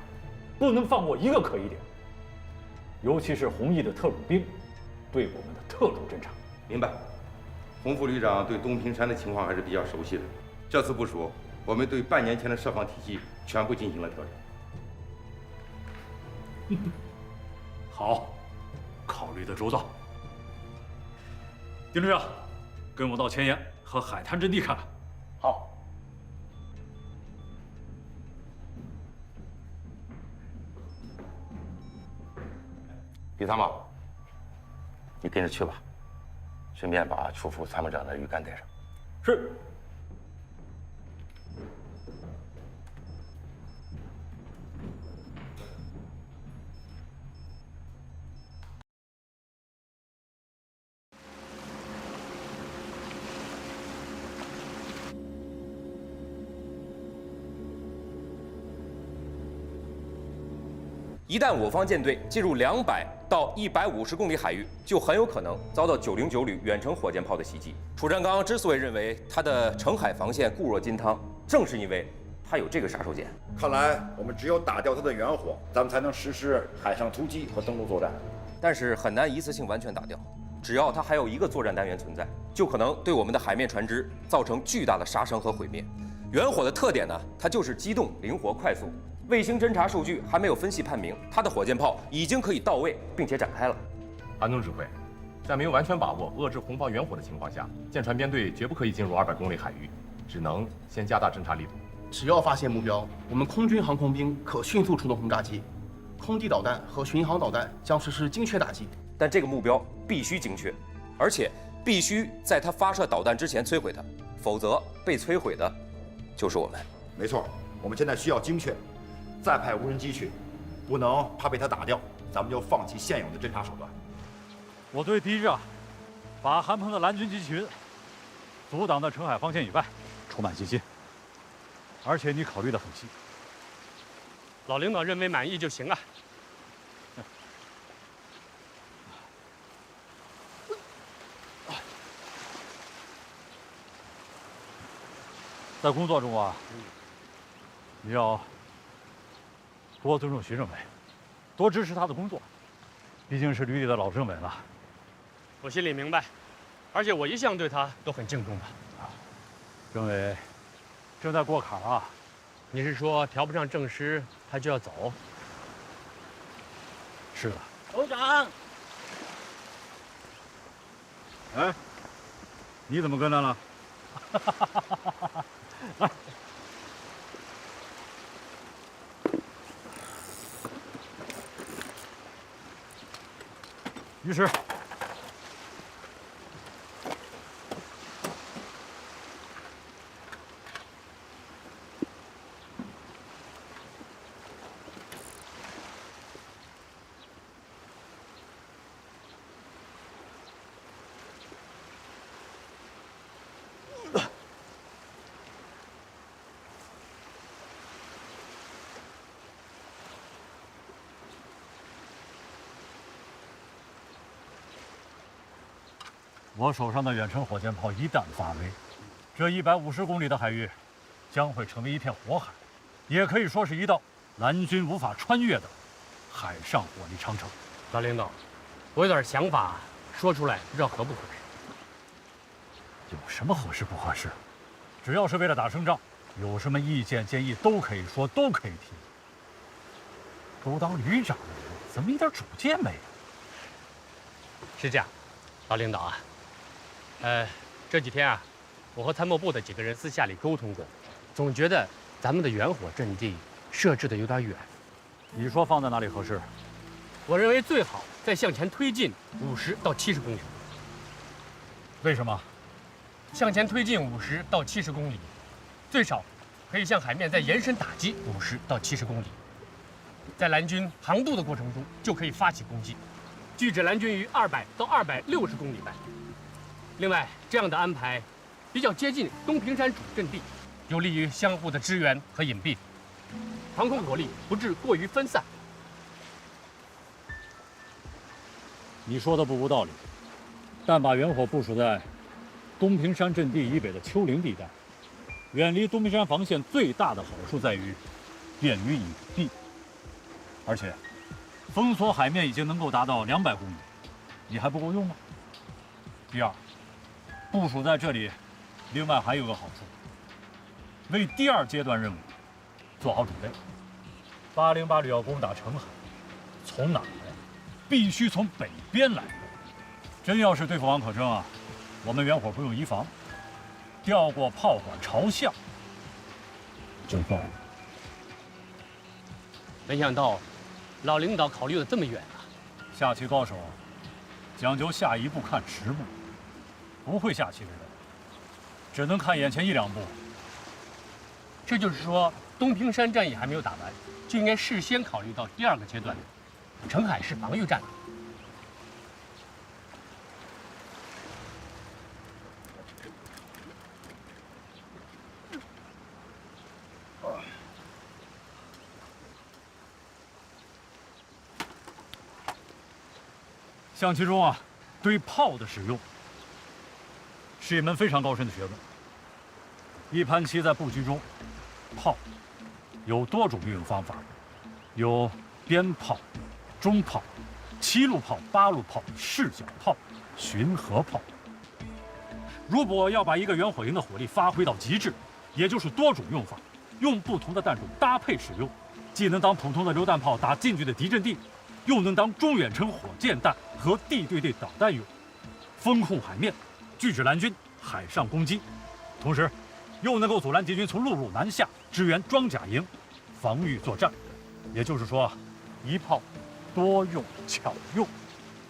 A: 不能放过一个可疑点。尤其是红翼的特种兵对我们的特种侦察。
W: 明白。洪副旅长对东平山的情况还是比较熟悉的。这次部署，我们对半年前的设防体系全部进行了调整。
A: 好，考虑的周到。丁支长，跟我到前沿和海滩阵地看看。
D: 好。
W: 李参谋，你跟着去吧，顺便把楚副参谋长的鱼竿带上。
A: 是。
B: 一旦我方舰队进入200到150公里海域，就很有可能遭到909旅远程火箭炮的袭击。楚占刚之所以认为他的澄海防线固若金汤，正是因为他有这个杀手锏。
C: 看来我们只有打掉他的远火，咱们才能实施海上突击和登陆作战。
B: 但是很难一次性完全打掉，只要他还有一个作战单元存在，就可能对我们的海面船只造成巨大的杀伤和毁灭。远火的特点呢，它就是机动、灵活、快速。卫星侦察数据还没有分析判明，它的火箭炮已经可以到位并且展开了。韩总指挥，
G: 在没有完全把握遏制红方远火的情况下，舰船编队绝不可以进入200公里海域，只能先加大侦察力度。
L: 只要发现目标，我们空军航空兵可迅速出动轰炸机，空地导弹和巡航导弹将实施精确打击。
B: 但这个目标必须精确，而且必须在它发射导弹之前摧毁它，否则被摧毁的就是我们。
C: 没错，我们现在需要精确。再派无人机去，不能怕被他打掉，咱们就放弃现有的侦察手段。
A: 我对第一战把韩鹏的蓝军机群阻挡在澄海防线以外充满信心，而且你考虑得很细。
D: 老领导认为满意就行啊。
A: 在工作中啊，你要多尊重徐政委，多支持他的工作，毕竟是旅里的老政委了。
D: 我心里明白，而且我一向对他都很敬重的。
A: 政委正在过坎啊。
D: 你是说调不上正师，他就要走？
A: 是的。
D: 首长。
A: 哎，你怎么跟来了？来。于是，我手上的远程火箭炮一旦发威，这150公里的海域将会成为一片火海，也可以说是一道蓝军无法穿越的海上火力长城。
D: 老领导，我有点想法，说出来不知道合不合适。
A: 有什么合适不合适？只要是为了打胜仗，有什么意见建议都可以说，都可以提。都当旅长的人，怎么一点主见没有？
D: 是这样，老领导啊。这几天啊，我和参谋部的几个人私下里沟通过，总觉得咱们的远火阵地设置的有点远。
A: 你说放在哪里合适？
D: 我认为最好再向前推进50到70公里。
A: 为什么？
D: 向前推进50到70公里，最少可以向海面再延伸打击50到70公里。在蓝军航渡的过程中，就可以发起攻击，拒止蓝军于200到260公里外。另外，这样的安排比较接近东平山主阵地，有利于相互的支援和隐蔽，航空火力不致过于分散。
A: 你说的不无道理，但把远火部署在东平山阵地以北的丘陵地带，远离东平山防线最大的好处在于便于隐蔽，而且封锁海面已经能够达到200公里，你还不够用吗？第二，部署在这里，另外还有个好处，为第2阶段任务做好准备。808旅要攻打澄海，从哪儿来？必须从北边来。真要是对付王可争啊，我们远火不用移防，调过炮管朝向就够了。
D: 没想到老领导考虑的这么远啊！
A: 下棋高手讲究下一步看10步，不会下棋的人只能看眼前1、2步。
D: 这就是说，东平山战役还没有打完，就应该事先考虑到第2个阶段澄海市防御战。
A: 象棋中啊，对炮的使用是一门非常高深的学问。一盘棋在布局中，炮有多种运用方法，有鞭炮、中炮、7路炮、8路炮、视角炮、巡河炮。如果要把一个远火营的火力发挥到极致，也就是多种用法，用不同的弹种搭配使用，既能当普通的榴弹炮打近距的敌阵地，又能当中远程火箭弹和地对地导弹用，封控海面，拒止蓝军海上攻击，同时又能够阻拦敌军从陆路南下支援装甲营防御作战。也就是说，一炮多用巧用，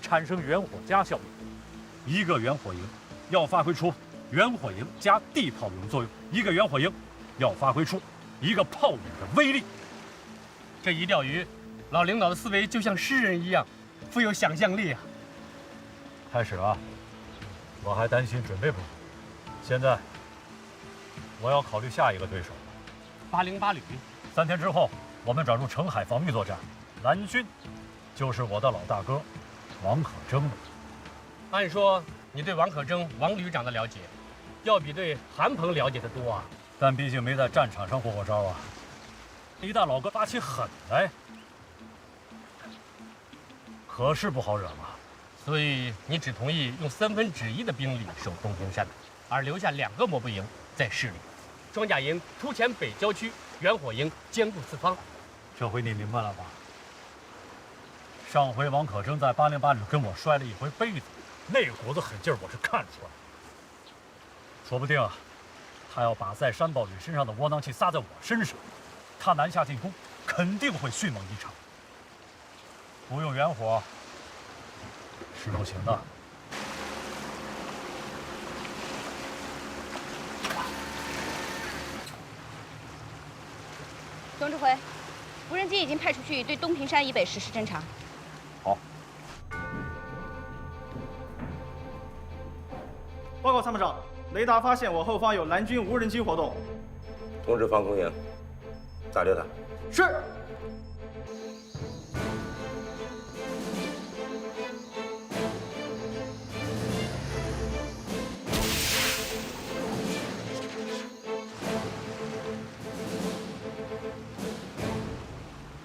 A: 产生远火加效应。一个远火营要发挥出远火营加地炮营作用，一个远火营要发挥出一个炮营的威力。
D: 这一钓鱼，老领导的思维就像诗人一样，富有想象力啊！
A: 开始了，我还担心准备不足，现在我要考虑下一个对手。
D: 808旅
A: ，3天之后我们转入澄海防御作战，蓝军就是我的老大哥王可争了。
D: 按说你对王可争王旅长的了解，要比对韩鹏了解的多啊。
A: 但毕竟没在战场上过过招啊。一旦老哥发起狠来，可是不好惹嘛。
D: 所以你只同意用1/3的兵力守东平山，而留下2个摩步营在市里，装甲营突前北郊区，远火营兼顾四方。
A: 这回你明白了吧？上回王可争在808旅跟我摔了一回杯子，那股子狠劲儿我是看出来了。说不定啊，他要把在山豹旅身上的窝囊气撒在我身上，他南下进攻肯定会迅猛异常。不用远火是不行的。
T: 总指挥，无人机已经派出去对东平山以北实施侦查。
A: 好。
J: 报告参谋长，雷达发现我后方有蓝军无人机活动。
W: 通知防空营，炸掉它。
J: 是。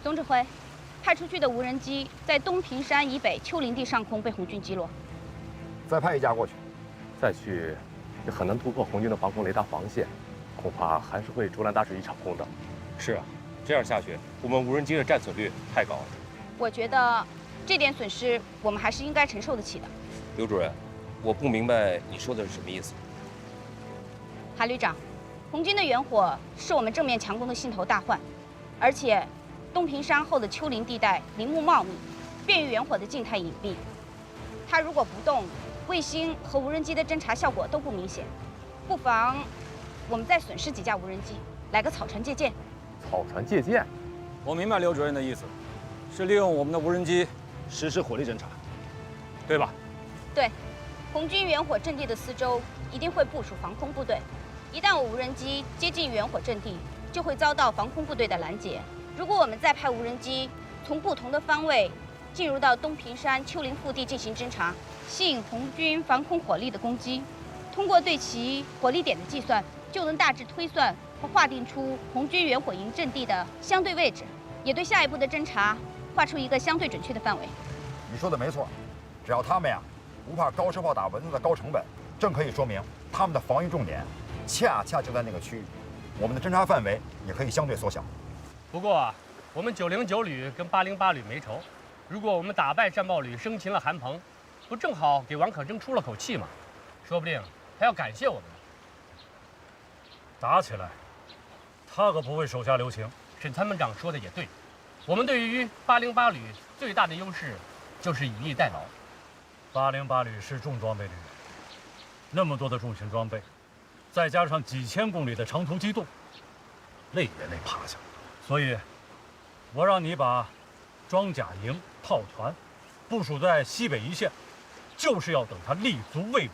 T: 总指挥，派出去的无人机在东平山以北丘陵地上空被红军击落。
W: 再派一架过去。
G: 再去也很难突破红军的防空雷达防线，恐怕还是会竹篮打水一场空的。
B: 是啊，这样下去，我们无人机的战损率太高了。
T: 我觉得这点损失我们还是应该承受得起的。
B: 刘主任，我不明白你说的是什么意思。
T: 韩旅长，
K: 红军的远火是我们正面强攻的心头大患，而且东平山后的丘陵地带林木茂密，便于远火的静态隐蔽。它如果不动，卫星和无人机的侦察效果都不明显。不妨我们再损失几架无人机，来个草船借箭。
G: 草船借箭？
F: 我明白刘主任的意思，是利用我们的无人机实施火力侦察，对吧？
K: 对，红军远火阵地的四周一定会部署防空部队。一旦我无人机接近远火阵地，就会遭到防空部队的拦截。如果我们再派无人机从不同的方位进入到东平山丘陵腹地进行侦察，吸引红军防空火力的攻击，通过对其火力点的计算，就能大致推算和划定出红军远火营阵地的相对位置，也对下一步的侦察画出一个相对准确的范围。
C: 你说的没错，只要他们呀不怕高射炮打蚊子的高成本，正可以说明他们的防御重点恰恰就在那个区域，我们的侦察范围也可以相对缩小。
D: 不过啊，我们909旅跟808旅没仇，如果我们打败战报旅，生擒了韩鹏，不正好给王可贞出了口气吗？说不定还要感谢我们呢。
A: 打起来，他可不会手下留情。
D: 沈参谋长说的也对，我们对于808旅最大的优势就是以逸待劳。
A: 808旅是重装备旅，那么多的重型装备，再加上几千公里的长途机动，累也累趴下。所以，我让你把装甲营、炮团部署在西北一线，就是要等他立足未稳，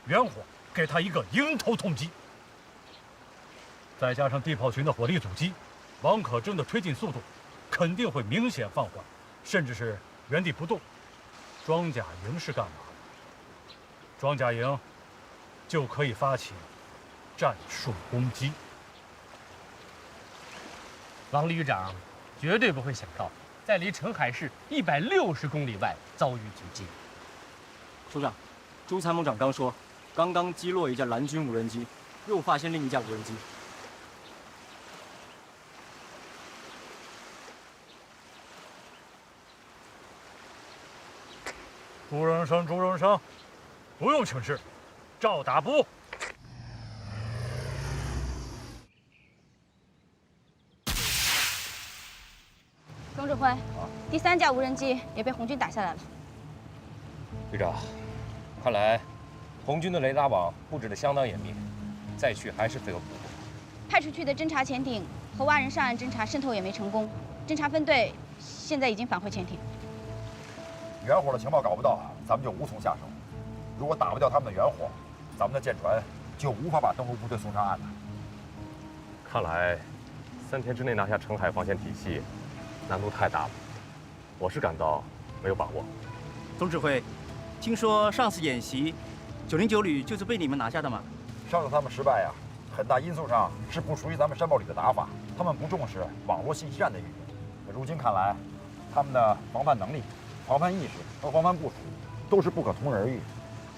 A: 远火给他一个迎头痛击。再加上地炮群的火力阻击，王可贞的推进速度肯定会明显放缓，甚至是原地不动。装甲营是干嘛的？装甲营就可以发起战术攻击。
D: 王旅长绝对不会想到，在离澄海市160公里外遭遇阻击。
F: 首长，朱参谋长刚说，刚刚击落一架蓝军无人机，又发现另一架无人机。
A: 朱荣生，不用请示，照打不误。
K: 总指挥，第3架无人机也被红军打下来了。
B: 旅长，看来红军的雷达网布置得相当严密，再去还是费油补。
K: 派出去的侦察潜艇和蛙人上岸侦察渗透也没成功，侦察分队现在已经返回潜艇。
C: 远火的情报搞不到，咱们就无从下手。如果打不掉他们的远火，咱们的舰船就无法把登陆部队送上岸了。
G: 看来3天之内拿下澄海防线体系，难度太大了。我是感到没有把握。
F: 总指挥，听说上次演习，909旅就是被你们拿下的吗？
C: 上次他们失败呀，很大因素上是不属于咱们山豹旅的打法，他们不重视网络信息战的运用。如今看来，他们的防范能力、防范意识和防范部署都是不可同日而语，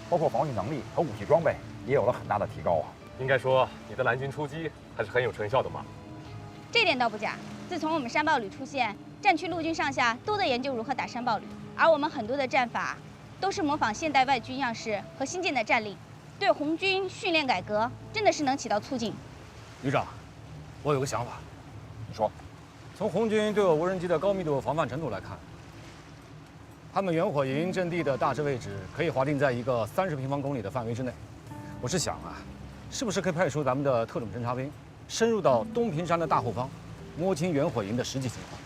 C: 包括防御能力和武器装备也有了很大的提高啊。
G: 应该说，你的蓝军出击还是很有成效的嘛。
K: 这点倒不假。自从我们山豹旅出现，战区陆军上下都在研究如何打山豹旅，而我们很多的战法都是模仿现代外军样式和新建的战力，对红军训练改革真的是能起到促进。
F: 旅长，我有个想法。
C: 你说。
F: 从红军对我无人机的高密度防范程度来看，他们远火营阵地的大致位置可以划定在一个30平方公里的范围之内。我是想啊，是不是可以派出咱们的特种侦察兵，深入到东平山的大后方，摸清远火营的实际情况，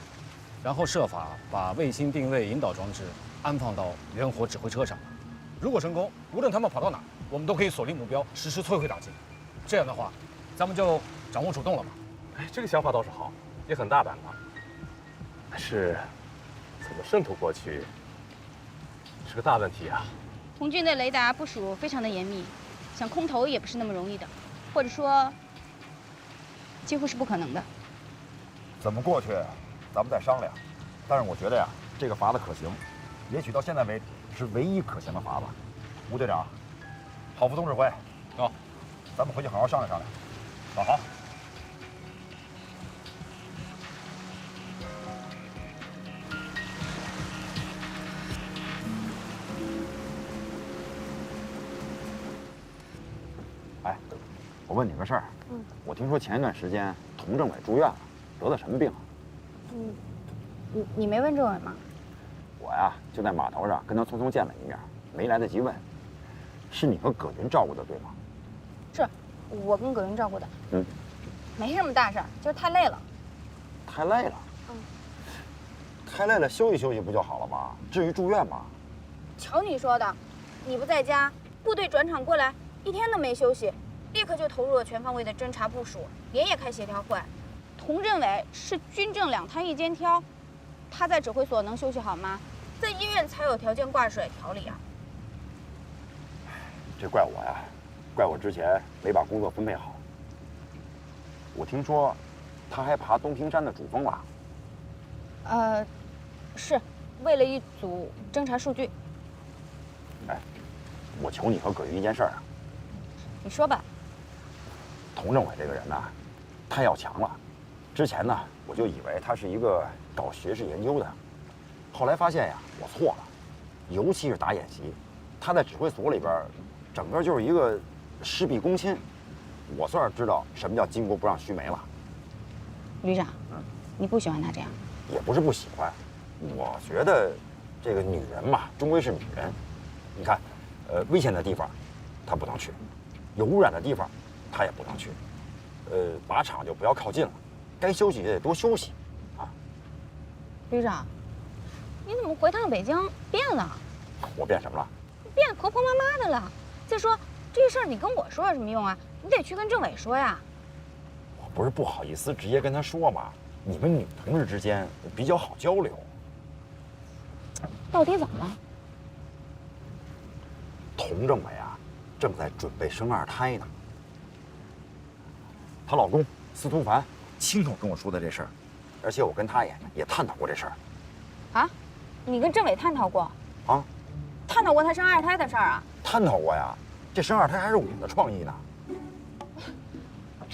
F: 然后设法把卫星定位引导装置安放到远火指挥车上。如果成功，无论他们跑到哪，我们都可以锁定目标，实施摧毁打击。这样的话，咱们就掌握主动了嘛。
G: 哎，这个想法倒是好，也很大胆了。但是，怎么渗透过去，是个大问题啊。
K: 红军的雷达部署非常的严密，想空投也不是那么容易的，或者说，几乎是不可能的。
C: 怎么过去，咱们再商量。但是我觉得呀，这个法子可行，也许到现在为止是唯一可行的法子。吴队长，郝副总指挥，
F: 好，
C: 咱们回去好好商量商量。老郝。
M: 我问你个事儿，我听说前一段时间佟政委住院了，得的什么病啊？
T: 你没问政委吗？
M: 我呀就在码头上跟他匆匆见了一面，没来得及问。是你和葛云照顾的对吗？
T: 是，我跟葛云照顾的。没什么大事儿，就是太累了。
M: 太累了？太累了休息休息不就好了吗？至于住院吗？
T: 瞧你说的，你不在家，部队转场过来1天都没休息，立刻就投入了全方位的侦查部署，连夜开协调会。佟政委是军政2摊1肩挑，他在指挥所能休息好吗？在医院才有条件挂水调理啊。
M: 这怪我呀，怪我之前没把工作分配好。我听说，他还爬东平山的主峰了。
T: 是为了一组侦查数据。
M: 哎，我求你和葛云一件事儿啊。
T: 你说吧。
M: 佟政委这个人呐，太要强了。之前呢，我就以为他是一个搞学识研究的，后来发现呀，我错了。尤其是打演习，他在指挥所里边，整个就是一个事必躬亲。我算是知道什么叫巾帼不让须眉了。
T: 旅长，你不喜欢他这样？
M: 也不是不喜欢，我觉得这个女人嘛，终归是女人。你看，危险的地方，她不能去；有污染的地方，她也不能去。靶场就不要靠近了，该休息也得多休息，啊。
T: 旅长，你怎么回趟北京变了？
M: 我变什么了？
T: 变婆婆妈妈的了。再说这事儿，你跟我说有什么用啊？你得去跟政委说呀。
M: 我不是不好意思直接跟他说嘛，你们女同志之间比较好交流。
T: 到底怎么了？
M: 佟政委啊，正在准备生2胎呢。她老公司徒凡亲口跟我说的这事儿，而且我跟他也探讨过这事儿。
T: 啊？你跟政委探讨过？
M: 啊？
T: 探讨过他生2胎的事儿啊？
M: 探讨过呀，这生2胎还是我的创意呢。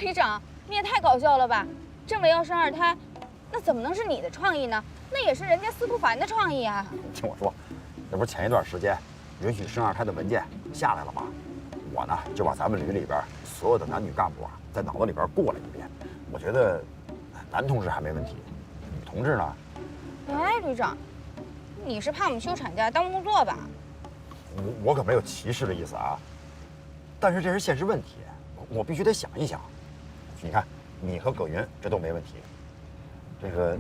T: 旅长，你也太搞笑了吧！政委要生2胎，那怎么能是你的创意呢？那也是人家司徒凡的创意啊！
M: 你听我说，这不是前一段时间允许生2胎的文件下来了吗？我呢就把咱们旅里边所有的男女干部啊，在脑子里边过了一遍。我觉得男同志还没问题，女同志呢？
T: 哎，旅长，你是怕我们休产假耽误工作吧？
M: 我可没有歧视的意思啊，但是这是现实问题，我必须得想一想。你看，你和葛云这都没问题，这个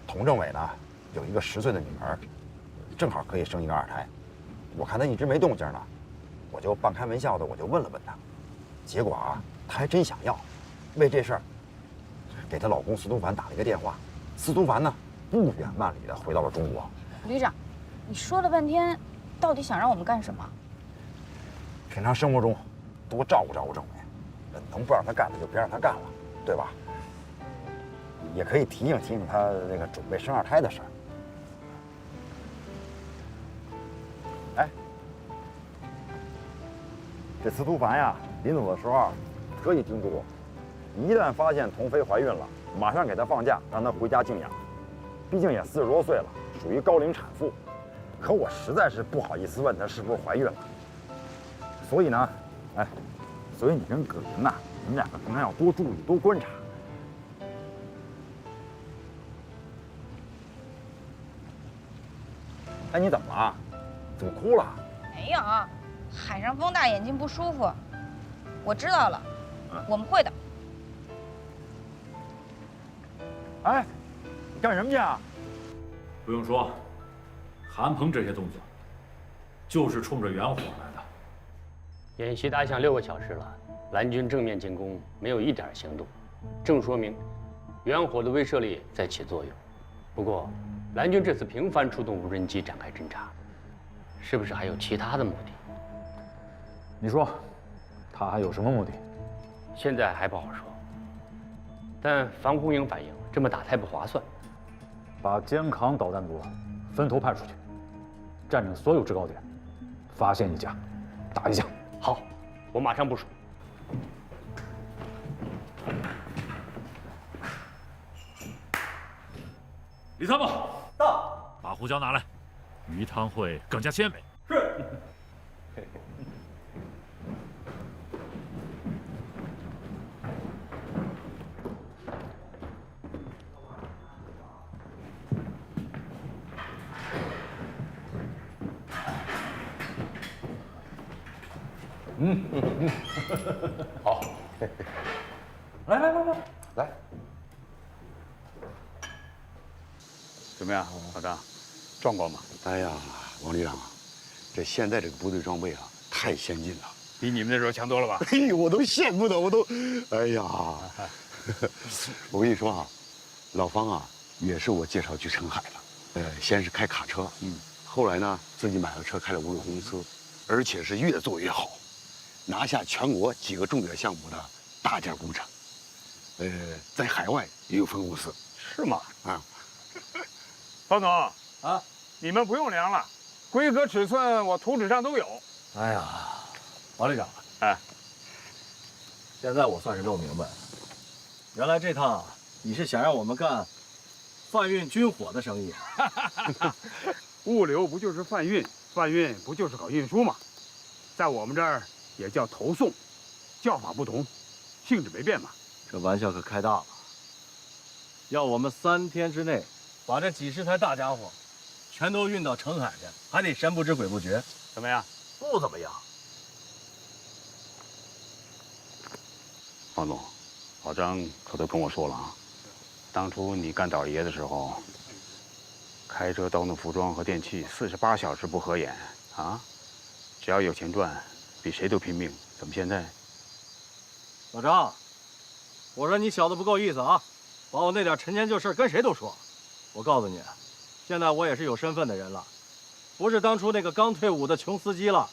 M: 佟政委呢有一个10岁的女儿，正好可以生一个2胎。我看他一直没动静呢，我就半开玩笑的我就问了问他，结果啊他还真想要，为这事儿给她老公司徒凡打了一个电话。司徒凡呢不远万里的回到了中国。
T: 旅长，你说了半天，到底想让我们干什么？
M: 平常生活中多照顾照顾政委，能不让他干的就别让他干了，对吧？也可以提醒提醒他那个准备生2胎的事儿。哎，这司徒凡呀，临走的时候特意叮嘱我，一旦发现童飞怀孕了，马上给她放假，让她回家静养。毕竟也40多岁了，属于高龄产妇。可我实在是不好意思问她是不是怀孕了。所以呢，哎，所以你跟葛云呐，你们两个平常要多注意，多观察。哎，你怎么了？怎么哭了？
T: 没有，海上风大，眼睛不舒服。我知道了，我们会的。
M: 哎，你干什么去啊？
A: 不用说，韩鹏这些动作，就是冲着远火来的。
N: 演习打响6个小时了，蓝军正面进攻没有一点行动，正说明远火的威慑力在起作用。不过，蓝军这次频繁出动无人机展开侦察，是不是还有其他的目的？
F: 你说，他还有什么目的？
N: 现在还不好说。但防空营反映，这么打太不划算。
F: 把肩扛导弹组分头派出去，占领所有制高点，发现一架，打一架。
N: 好，我马上部署。
A: 李参谋
O: 到，
A: 把胡椒拿来，鱼汤会更加鲜美。
O: 是。
G: 好，
M: 来，
I: 怎么样，老张，壮观吗？
O: 哎呀，王旅长啊，这现在这个部队装备啊，太先进了，
I: 比你们那时候强多了吧？
O: 哎呦，我都羡慕的，我都，哎呀，我跟你说啊，老方啊，也是我介绍去澄海的，先是开卡车，后来呢，自己买了车，开了物流公司，而且是越做越好，拿下全国几个重点项目的大件工程，在海外也有分公司，
I: 是吗？
O: 啊，
F: 方总啊，你们不用量了，规格尺寸我图纸上都有。
G: 哎呀，王旅长，
F: 哎，
G: 现在我算是弄明白了，原来这趟你是想让我们干贩运军火的生意啊？
F: 物流不就是贩运，贩运不就是搞运输吗？在我们这儿也叫投送，叫法不同，性质没变嘛。
G: 这玩笑可开大了，要我们3天之内把这几十台大家伙全都运到澄海去，还得神不知鬼不觉，
F: 怎么样？
G: 不怎么样。
I: 方总，老张可都跟我说了啊，当初你干倒爷的时候，开车倒腾服装和电器48小时不合眼啊，只要有钱赚，比谁都拼命。怎么现在？
G: 老张，我说你小子不够意思啊，把我那点陈年旧事跟谁都说。我告诉你，现在我也是有身份的人了，不是当初那个刚退伍的穷司机了。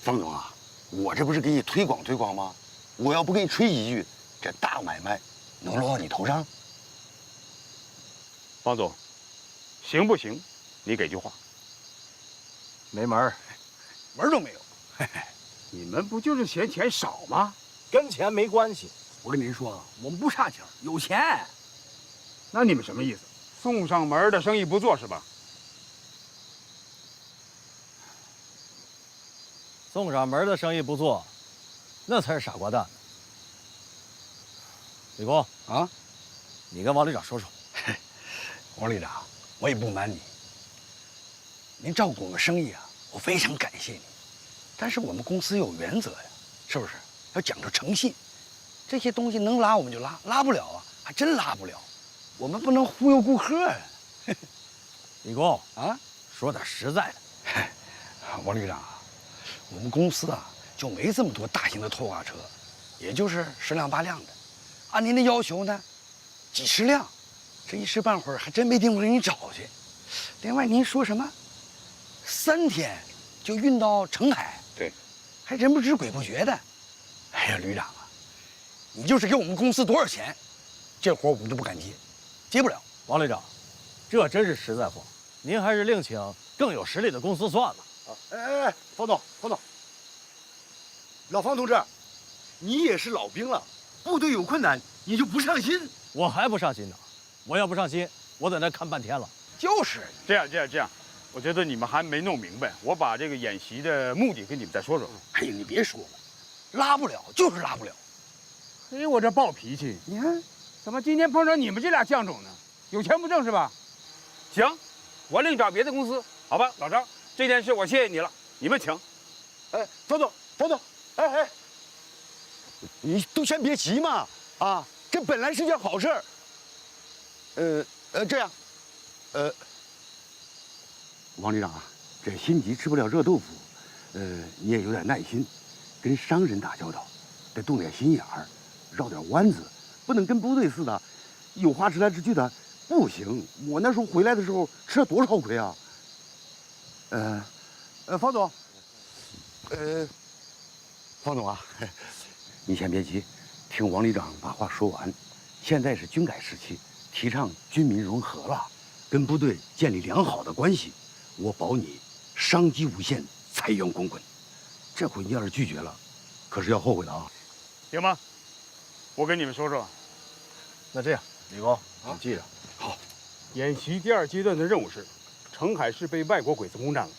O: 方总啊，我这不是给你推广推广吗？我要不给你吹几句，这大买卖能落到你头上？
F: 方总，行不行？你给句话。
G: 没门儿，
O: 门儿都没有。
F: 你们不就是嫌钱少吗？
G: 跟钱没关系。
O: 我跟您说啊，我们不差钱，有钱。
F: 那你们什么意思？送上门的生意不做是吧？
G: 送上门的生意不做，那才是傻瓜蛋呢。李工
O: 啊，
G: 你跟王旅长说说。
O: 王旅长，我也不瞒你，您照顾我们生意啊，我非常感谢你。但是我们公司有原则呀，是不是？要讲究诚信，这些东西能拉我们就拉，拉不了啊，还真拉不了。我们不能忽悠顾客啊。
G: 李工
O: 啊，
G: 说点实在的。
O: 王旅长，我们公司啊就没这么多大型的拖挂车，也就是10辆8辆的。按您的要求呢，几十辆，这一时半会儿还真没地方给你找去。另外您说什么3天就运到澄海？
F: 对，
O: 还人不知鬼不觉的。哎呀，旅长啊，你就是给我们公司多少钱，这活我们都不敢接，接不了。
G: 王旅长，这真是实在话，您还是另请更有实力的公司算了。
O: 哎，方总，老方同志，你也是老兵了，部队有困难你就不上心？
G: 我还不上心呢，我要不上心，我在那看半天了。
O: 就是
F: 这样，我觉得你们还没弄明白，我把这个演习的目的跟你们再说说。
O: 哎呀，你别说了，拉不了就是拉不了。
F: 哎，我这暴脾气，你看，怎么今天碰上你们这俩犟种呢？有钱不挣是吧？行，我另找别的公司，好吧？老张，这件事我谢谢你了，你们请。
O: 哎，方总，哎，你都先别急嘛，啊，这本来是件好事儿。这样，王旅长啊，这心急吃不了热豆腐，你也有点耐心，跟商人打交道，得动点心眼儿，绕点弯子，不能跟部队似的，有话直来直去的，不行。我那时候回来的时候吃了多少亏啊！方总，方总啊，你先别急，听王旅长把话说完。现在是军改时期，提倡军民融合了，跟部队建立良好的关系，我保你商机无限，财源滚滚。这回你要是拒绝了，可是要后悔的啊！
F: 行吗？我跟你们说说。
G: 那这样，李工，你记着。
F: 好，演习第2阶段的任务是，澄海市被外国鬼子攻占了，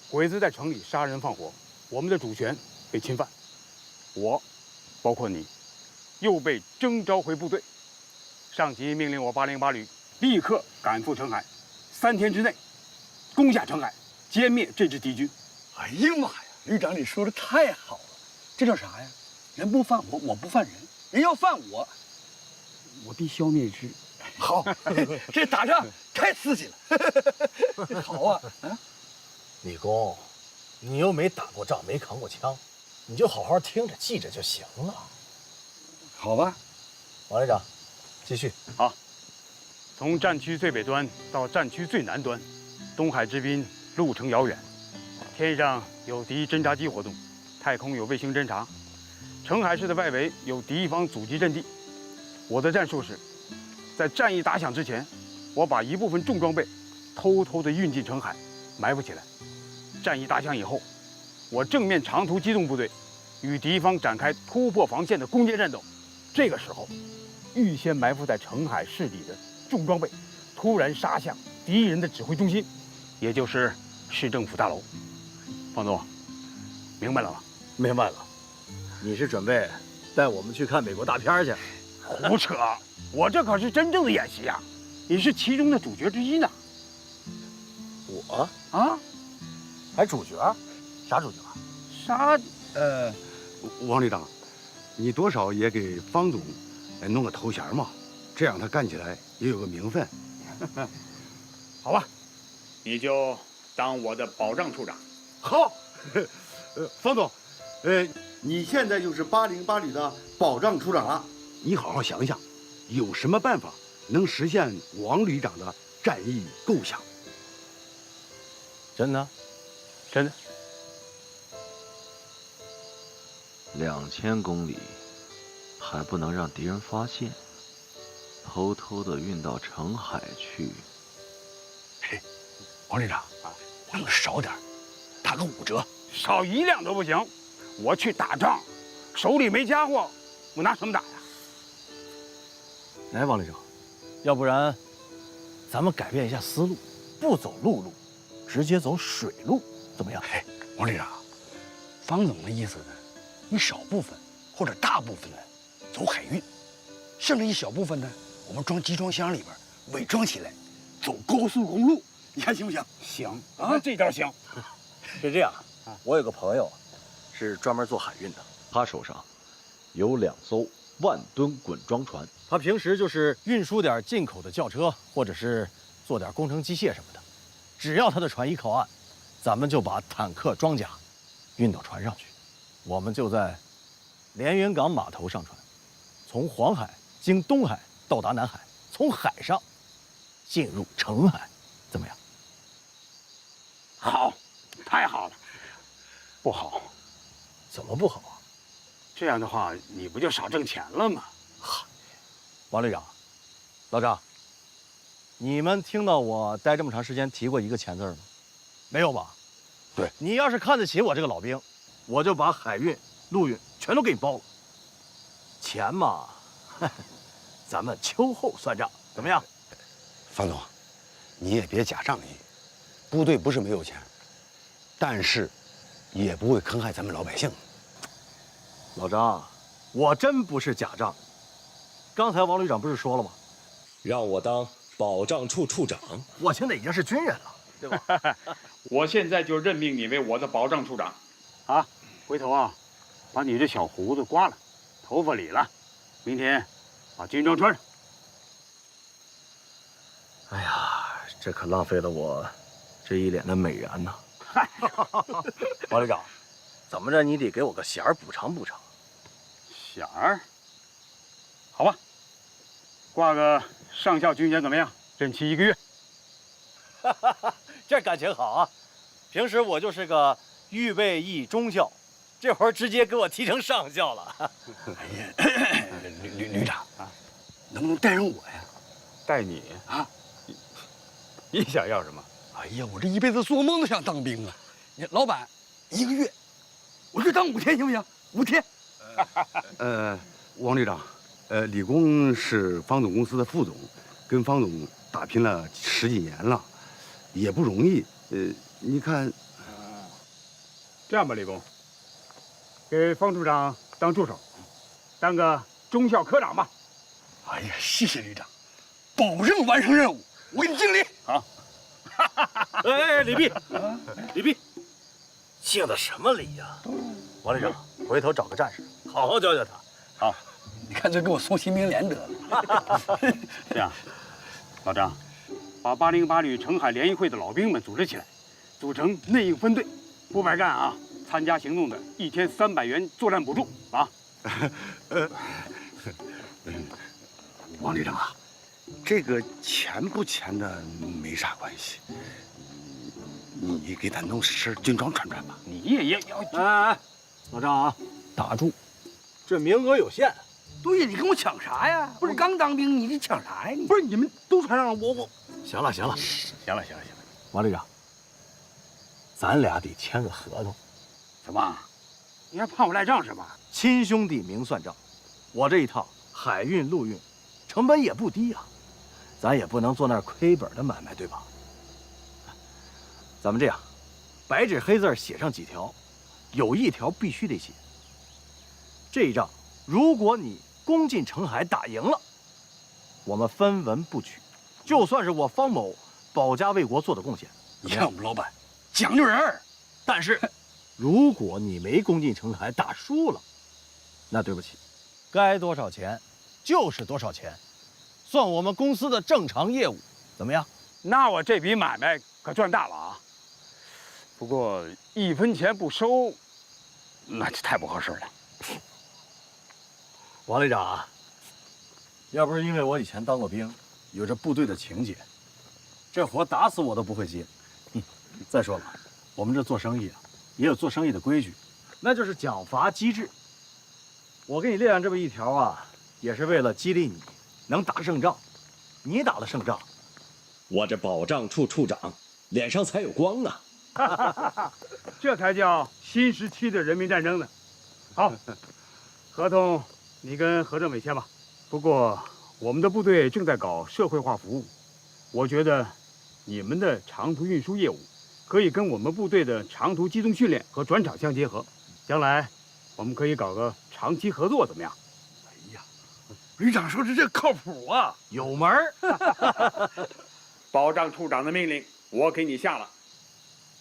F: 鬼子在城里杀人放火，我们的主权被侵犯，我，包括你，又被征召回部队。上级命令我808旅立刻赶赴澄海，3天之内攻下澄海，歼灭这支敌军。
I: 哎呀妈呀，旅长你说的太好了，这叫啥呀？人不犯我，我不犯人；人要犯我，我必消灭之。好，这打仗太刺激了。好啊，啊，
L: 李公，你又没打过仗，没扛过枪，你就好好听着记着就行了。
I: 好吧，
L: 王旅长，继续。
I: 好，从战区最北端到战区最南端，东海之滨路程遥远，天上有敌侦察机活动，太空有卫星侦察，澄海市的外围有敌方阻击阵地。我的战术是，在战役打响之前，我把一部分重装备偷偷地运进澄海，埋伏起来。战役打响以后，我正面长途机动部队与敌方展开突破防线的攻坚战斗。这个时候，预先埋伏在澄海市里的重装备突然杀向敌人的指挥中心，也就是市政府大楼。方总，明白了吗？
L: 明白了。你是准备带我们去看美国大片去？
I: 胡扯！我这可是真正的演习呀！你是其中的主角之一呢。
L: 我
I: 啊，
L: 还主角？啥主角？
I: 啥？
O: 王旅长，你多少也给方总弄个头衔嘛，这样他干起来也有个名分。
I: 好吧，你就当我的保障处长。
O: 好，方总，你现在就是808旅的保障处长了。你好好想想，有什么办法能实现王旅长的战役构想？
L: 真的？
I: 真的。
P: 2000公里，还不能让敌人发现，偷偷的运到澄海去。
I: 嘿，王旅长啊，我能少点，打个5折，少1辆都不行。我去打仗，手里没家伙，我拿什么打呀？
L: 来，王旅长，要不然咱们改变一下思路，不走陆路，直接走水路，怎么样？
I: 嘿，王旅长，方总的意思呢？ 一少部分或者大部分呢，走海运，剩下一小部分呢，我们装集装箱里边伪装起来，走高速公路，你看行不行？行啊，这招行。
L: 是这样，我有个朋友是专门做海运的，
P: 他手上有2艘万吨滚装船，
L: 他平时就是运输点进口的轿车，或者是做点工程机械什么的。只要他的船一靠岸，咱们就把坦克装甲运到船上去。 我们就在连云港码头上船，从黄海经东海到达南海，从海上进入澄海，怎么样？
I: 好，太好了。不好，
L: 怎么不好啊？
I: 这样的话，你不就少挣钱了吗？
L: 王旅长，老张，你们听到我待这么长时间提过一个钱字吗？没有吧？
I: 对，
L: 你要是看得起我这个老兵。 我就把海运、陆运全都给你包了，钱嘛，咱们秋后算账，怎么样？
O: 方总，你也别假仗义，部队不是没有钱，但是也不会坑害咱们老百姓。
L: 老张，我真不是假仗。刚才王旅长不是说了吗？
R: 让我当保障处处长。
L: 我现在已经是军人了，对吧？
I: 我现在就任命你为我的保障处长。 啊，回头啊，把你这小胡子刮了，头发理了，明天把军装穿上。
L: 哎呀，这可浪费了我这一脸的美颜呐！王旅长，怎么着你得给我个衔儿补偿补偿。
I: 衔儿？好吧，挂个上校军衔怎么样？任期1个月。
L: 这感情好啊！平时我就是个。 预备役中校，这会儿直接给我提成上校了。
I: 哎
L: 呀，
I: 旅长啊，能不能带上我呀？带你啊？你想要什么？
S: 哎呀，我这一辈子做梦都想当兵啊！你老板1个月，我就当5天行不行？5天。
O: 王旅长，李工是方总公司的副总，跟方总打拼了10几年了，也不容易。你看。
I: 这样吧，李工，给方处长当助手，当个中校科长吧。
S: 哎呀，谢谢旅长，保证完成任务，我给你敬礼。
I: 好。
L: 哎，李弼，李弼，敬的什么礼呀？王旅长，回头找个战士，好好教教他。
S: 好，你看这给我送新兵连得了。
I: 这样，老张，把808旅澄海联谊会的老兵们组织起来，组成内应分队，不白干啊！参加行动的1300元作战补助啊！
S: 王旅长啊，这个钱不钱的没啥关系，你给咱弄身军装穿穿吧。
I: 你也要哎，老张啊，
L: 打住，这名额有限。
S: 对呀，你跟我抢啥呀？不是刚当兵，你这抢啥呀？
L: 不是你们都穿上了，我。行了，王旅长，咱俩得签个合同。
I: 什么？你还怕我赖账是吧？
L: 亲兄弟明算账，我这一套海运、陆运，成本也不低呀，咱也不能做那亏本的买卖，对吧？咱们这样，白纸黑字写上几条，有一条必须得写。这一仗，如果你攻进澄海打赢了，我们分文不取，就算是我方某保家卫国做的贡献。
S: 你看我们老板讲究人儿，
L: 但是如果你没攻进澄海打输了，那对不起，该多少钱就是多少钱，算我们公司的正常业务，怎么样？
I: 那我这笔买卖可赚大了啊！不过1分钱不收，那就太不合适了。
L: 王旅长啊，要不是因为我以前当过兵，有着部队的情节，这活打死我都不会接。再说了，我们这做生意啊，也有做生意的规矩，那就是奖罚机制。我给你列上这么一条啊，也是为了激励你能打胜仗。你打了胜仗，
R: 我这保障处处长脸上才有光啊！
I: 这才叫新时期的人民战争呢。好，合同你跟何政委签吧。不过我们的部队正在搞社会化服务，我觉得你们的长途运输业务可以跟我们部队的长途机动训练和转场相结合，将来我们可以搞个长期合作，怎么样？
S: 哎呀，旅长说的这靠谱啊，
L: 有门儿。
I: 保障处长的命令我给你下了，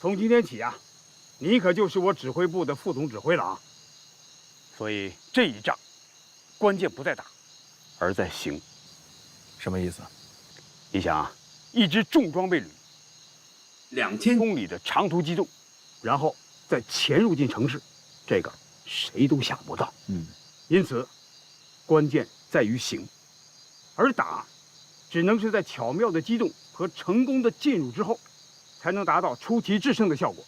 I: 从今天起啊，你可就是我指挥部的副总指挥了啊。所以这一仗，关键不在打，而在行。
L: 什么意思？
I: 你想啊，一支重装备旅，2000公里的长途机动，然后再潜入进城市，这个谁都想不到。因此，关键在于行，而打，只能是在巧妙的机动和成功的进入之后，才能达到出奇制胜的效果。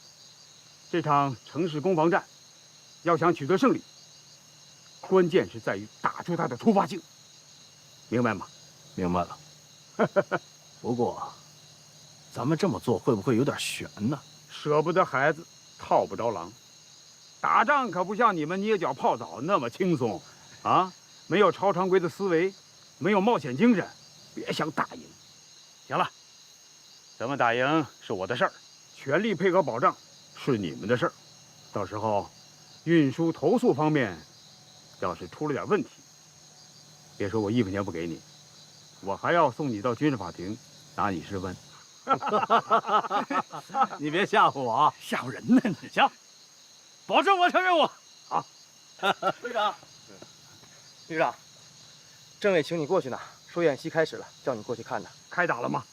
I: 这场城市攻防战，要想取得胜利，关键是在于打出它的突发性，明白吗？
L: 明白了。不过，咱们这么做会不会有点悬呢？
I: 舍不得孩子，套不着狼。打仗可不像你们捏脚泡澡那么轻松，啊，没有超常规的思维，没有冒险精神，别想打赢。行了，怎么打赢是我的事儿，全力配合保障是你们的事儿。到时候，运输投诉方面，要是出了点问题，别说我1分钱不给你，我还要送你到军事法庭打你10分。
L: 你别吓唬我啊！
S: 吓唬人呢你。
I: 行，保证完成任务。好，
H: 队长，旅长，政委请你过去呢，说演习开始了，叫你过去看呢。
I: 开打了吗？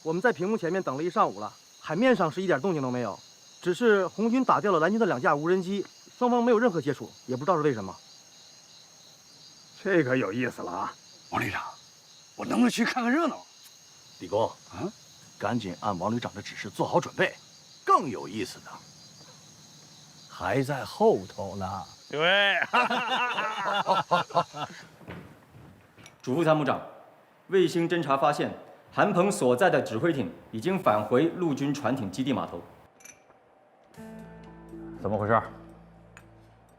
H: 我们在屏幕前面等了1上午了，海面上是一点动静都没有，只是红军打掉了蓝军的2架无人机，双方没有任何接触，也不知道是为什么。
I: 这可有意思了啊！
S: 王旅长，我能不能去看看热闹？
L: 李工啊，赶紧按王旅长的指示做好准备，更有意思的还在后头呢。
I: 对。
Q: 主副参谋长，卫星侦察发现，韩鹏所在的指挥艇已经返回陆军船艇基地码头。
A: 怎么回事？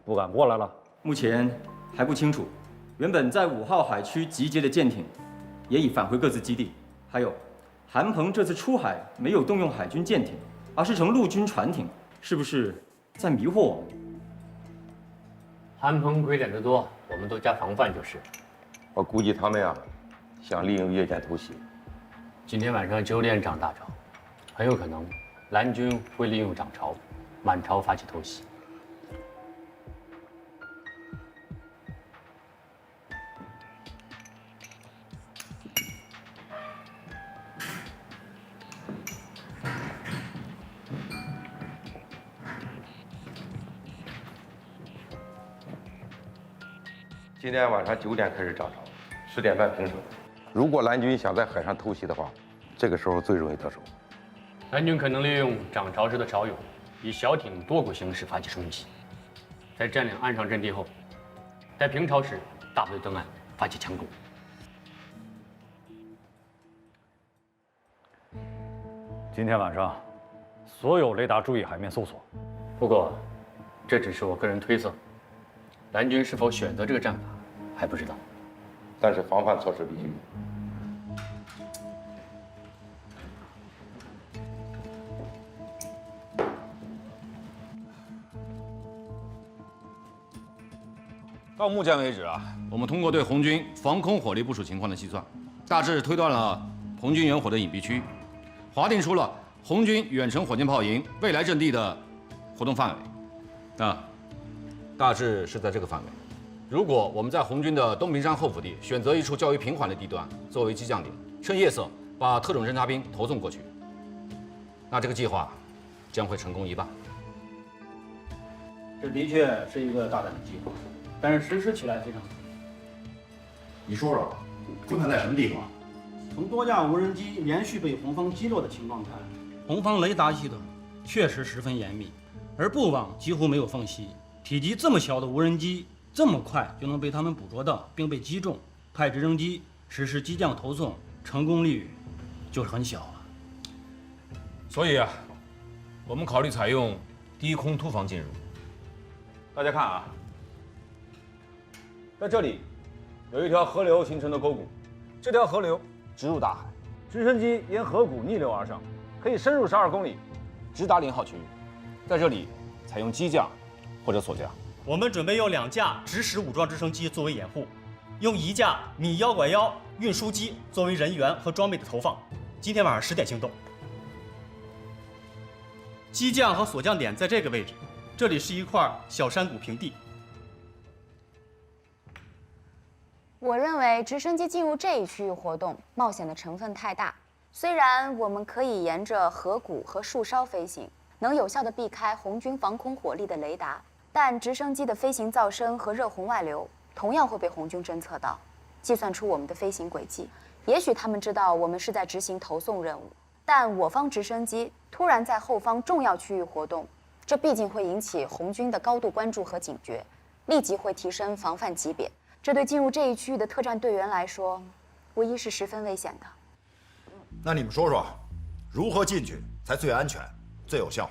A: 不敢过来了？
Q: 目前还不清楚。原本在5号海区集结的舰艇，也已返回各自基地。还有，韩鹏这次出海没有动用海军舰艇，而是乘陆军船艇，是不是在迷惑我们？
N: 韩鹏亏点子多，我们都加防范就是。
W: 我估计他们呀，想利用夜间偷袭。
N: 今天晚上9点涨大潮，很有可能蓝军会利用涨潮，满朝发起偷袭。
W: 今天晚上9点开始涨潮，10点半平手。如果蓝军想在海上偷袭的话，这个时候最容易得手。
N: 蓝军可能利用涨潮时的潮涌，以小艇多股形式发起冲击，在占领岸上阵地后，在平潮时大部队登岸发起强攻。
A: 今天晚上，所有雷达注意海面搜索。
N: 不过，这只是我个人推测，蓝军是否选择这个战法还不知道。
W: 但是防范措施必须。
F: 到目前为止啊，我们通过对红军防空火力部署情况的计算，大致推断了红军远火的隐蔽区，划定出了红军远程火箭炮营未来阵地的活动范围。大致是在这个范围。如果我们在红军的东平山后腹地选择一处较为平缓的地段作为激降点，趁夜色把特种侦察兵投送过去，那这个计划将会成功一半。
G: 这的确是一个大胆的计划，但是实施起来非常难。
M: 你说说，困难在什么地方？
G: 从多架无人机连续被红方击落的情况看，红方雷达系统确实十分严密，而布网几乎没有缝隙。体积这么小的无人机，这么快就能被他们捕捉到并被击中，派直升机实施机降投送，成功率就是很小啊。
F: 所以啊，我们考虑采用低空突防进入。大家看啊，在这里有一条河流形成的沟谷，这条河流直入大海，直升机沿河谷逆流而上，可以深入12公里，直达0号区域。在这里采用机降或者索降。
Q: 我们准备用2架直驶武装直升机作为掩护，用1架米1拐1运输机作为人员和装备的投放。今天晚上10点行动。机降和索降点在这个位置，这里是一块小山谷平地。
T: 我认为直升机进入这一区域活动，冒险的成分太大。虽然我们可以沿着河谷和树梢飞行，能有效地避开红军防空火力的雷达，但直升机的飞行噪声和热红外流同样会被红军侦测到，计算出我们的飞行轨迹。也许他们知道我们是在执行投送任务，但我方直升机突然在后方重要区域活动，这毕竟会引起红军的高度关注和警觉，立即会提升防范级别。这对进入这一区域的特战队员来说，无疑是十分危险的。
C: 那你们说说，如何进去才最安全、最有效？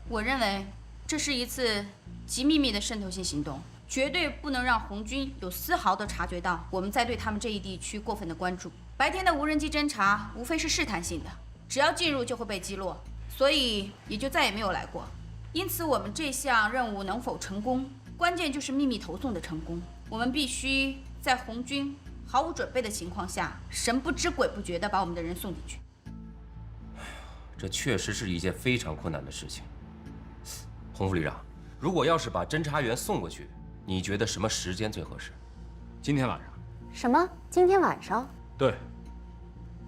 K: 我认为这是一次极秘密的渗透性行动，绝对不能让红军有丝毫的察觉到我们在对他们这一地区过分的关注。白天的无人机侦察无非是试探性的，只要进入就会被击落，所以也就再也没有来过。因此，我们这项任务能否成功，关键就是秘密投送的成功。我们必须在红军毫无准备的情况下，神不知鬼不觉地把我们的人送进去。
B: 这确实是一件非常困难的事情。洪副旅长，如果要是把侦察员送过去，你觉得什么时间最合适？
F: 今天晚上。
T: 什么？今天晚上？
F: 对，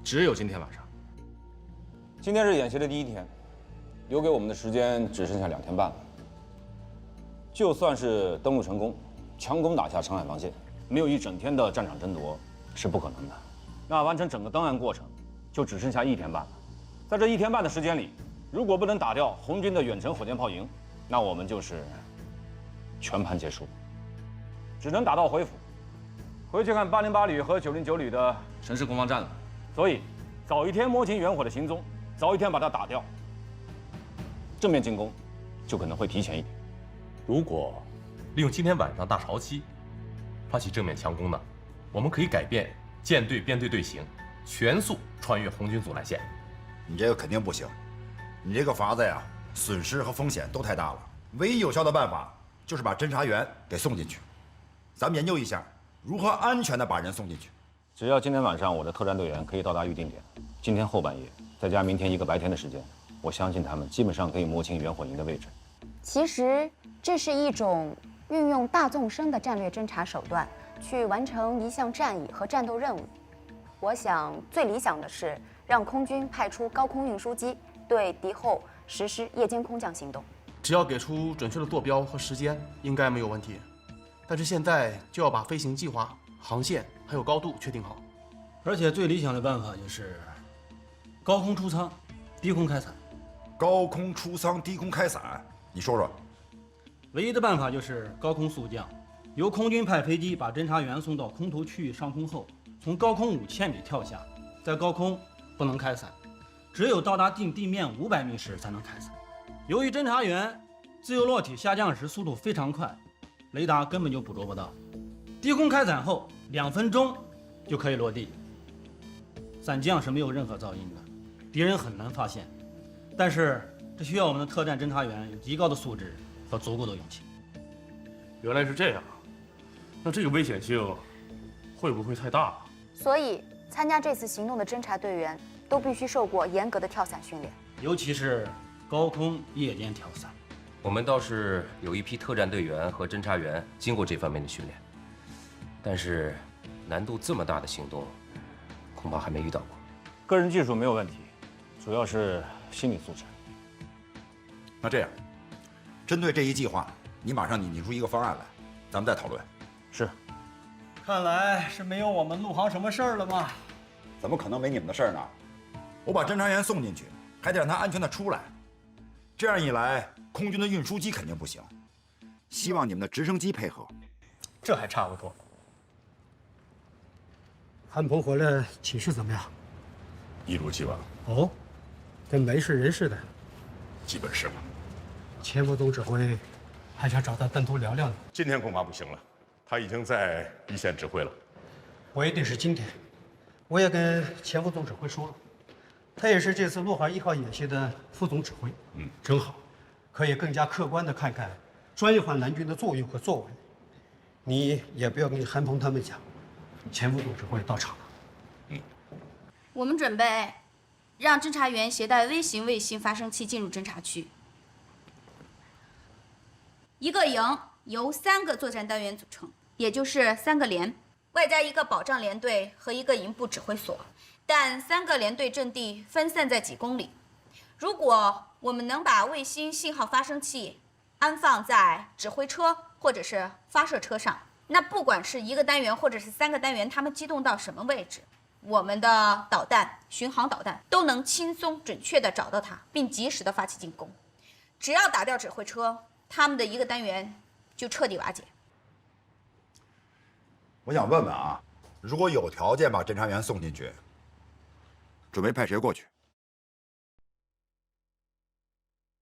F: 只有今天晚上。今天是演习的第1天，留给我们的时间只剩下2天半了。就算是登陆成功，强攻打下澄海防线，没有一整天的战场争夺是不可能的。那完成整个登岸过程，就只剩下1天半了。在这1天半的时间里，如果不能打掉红军的远程火箭炮营，那我们就是全盘结束，只能打道回府，回去看808旅和909旅的城市攻防战了。所以，早一天摸清远火的行踪，早一天把它打掉，正面进攻就可能会提前一点。
B: 如果利用今天晚上大潮期发起正面强攻呢，我们可以改变舰队编队队形，全速穿越红军阻拦线。
C: 你这个肯定不行，你这个法子呀，损失和风险都太大了。唯一有效的办法就是把侦察员给送进去。咱们研究一下如何安全地把人送进去。
F: 只要今天晚上我的特战队员可以到达预定点，今天后半夜再加明天一个白天的时间，我相信他们基本上可以摸清远火营的位置。
T: 其实这是一种运用大纵深的战略侦察手段，去完成一项战役和战斗任务。我想最理想的是让空军派出高空运输机对敌后实施夜间空降行动。
H: 只要给出准确的坐标和时间，应该没有问题。但是现在就要把飞行计划、航线还有高度确定好。
F: 而且最理想的办法就是高空出舱，低空开伞。
C: 高空出舱，低空开伞，你说说。
F: 唯一的办法就是高空速降，由空军派飞机把侦察员送到空投区域上空后，从高空5000米跳下，在高空不能开伞，只有到达近地面500米时才能开伞。由于侦察员自由落体下降时速度非常快，雷达根本就捕捉不到。低空开伞后2分钟就可以落地，伞降是没有任何噪音的，敌人很难发现。但是这需要我们的特战侦察员有极高的素质和足够的勇气。
E: 原来是这样，那这个危险性会不会太大？
T: 所以参加这次行动的侦察队员都必须受过严格的跳伞训练，
F: 尤其是高空夜间跳伞。
B: 我们倒是有一批特战队员和侦察员经过这方面的训练，但是难度这么大的行动，恐怕还没遇到过。
F: 个人技术没有问题，主要是心理素质。
C: 那这样，针对这一计划，你马上拟出一个方案来，咱们再讨论。
F: 是。
H: 看来是没有我们陆航什么事儿了吗？
C: 怎么可能没你们的事儿呢？我把侦察员送进去，还得让他安全的出来。这样一来，空军的运输机肯定不行。希望你们的直升机配合。
H: 这还差不多。
U: 韩鹏回来情绪怎么样？
E: 一如既往。
U: 哦，跟没事人似的。
E: 基本是吧。
U: 前副总指挥还想找他单独聊聊呢。
E: 今天恐怕不行了，他已经在一线指挥了。
U: 不一定是今天，我也跟前副总指挥说了，他也是这次陆海1号演习的副总指挥。正好可以更加客观地看看专业化南军的作用和作为。你也不要跟韩鹏他们讲，前副总指挥到场了。
K: 我们准备让侦察员携带微型卫星发生器进入侦察区。一个营由3个作战单元组成，也就是3个连，外加一个保障连队和一个营部指挥所。但3个连队阵地分散在几公里。如果我们能把卫星信号发生器安放在指挥车或者是发射车上，那不管是1个单元或者是3个单元，它们机动到什么位置，我们的导弹、巡航导弹都能轻松准确地找到它，并及时地发起进攻。只要打掉指挥车，他们的1个单元就彻底瓦解。
C: 我想问问啊，如果有条件把侦察员送进去，准备派谁过去？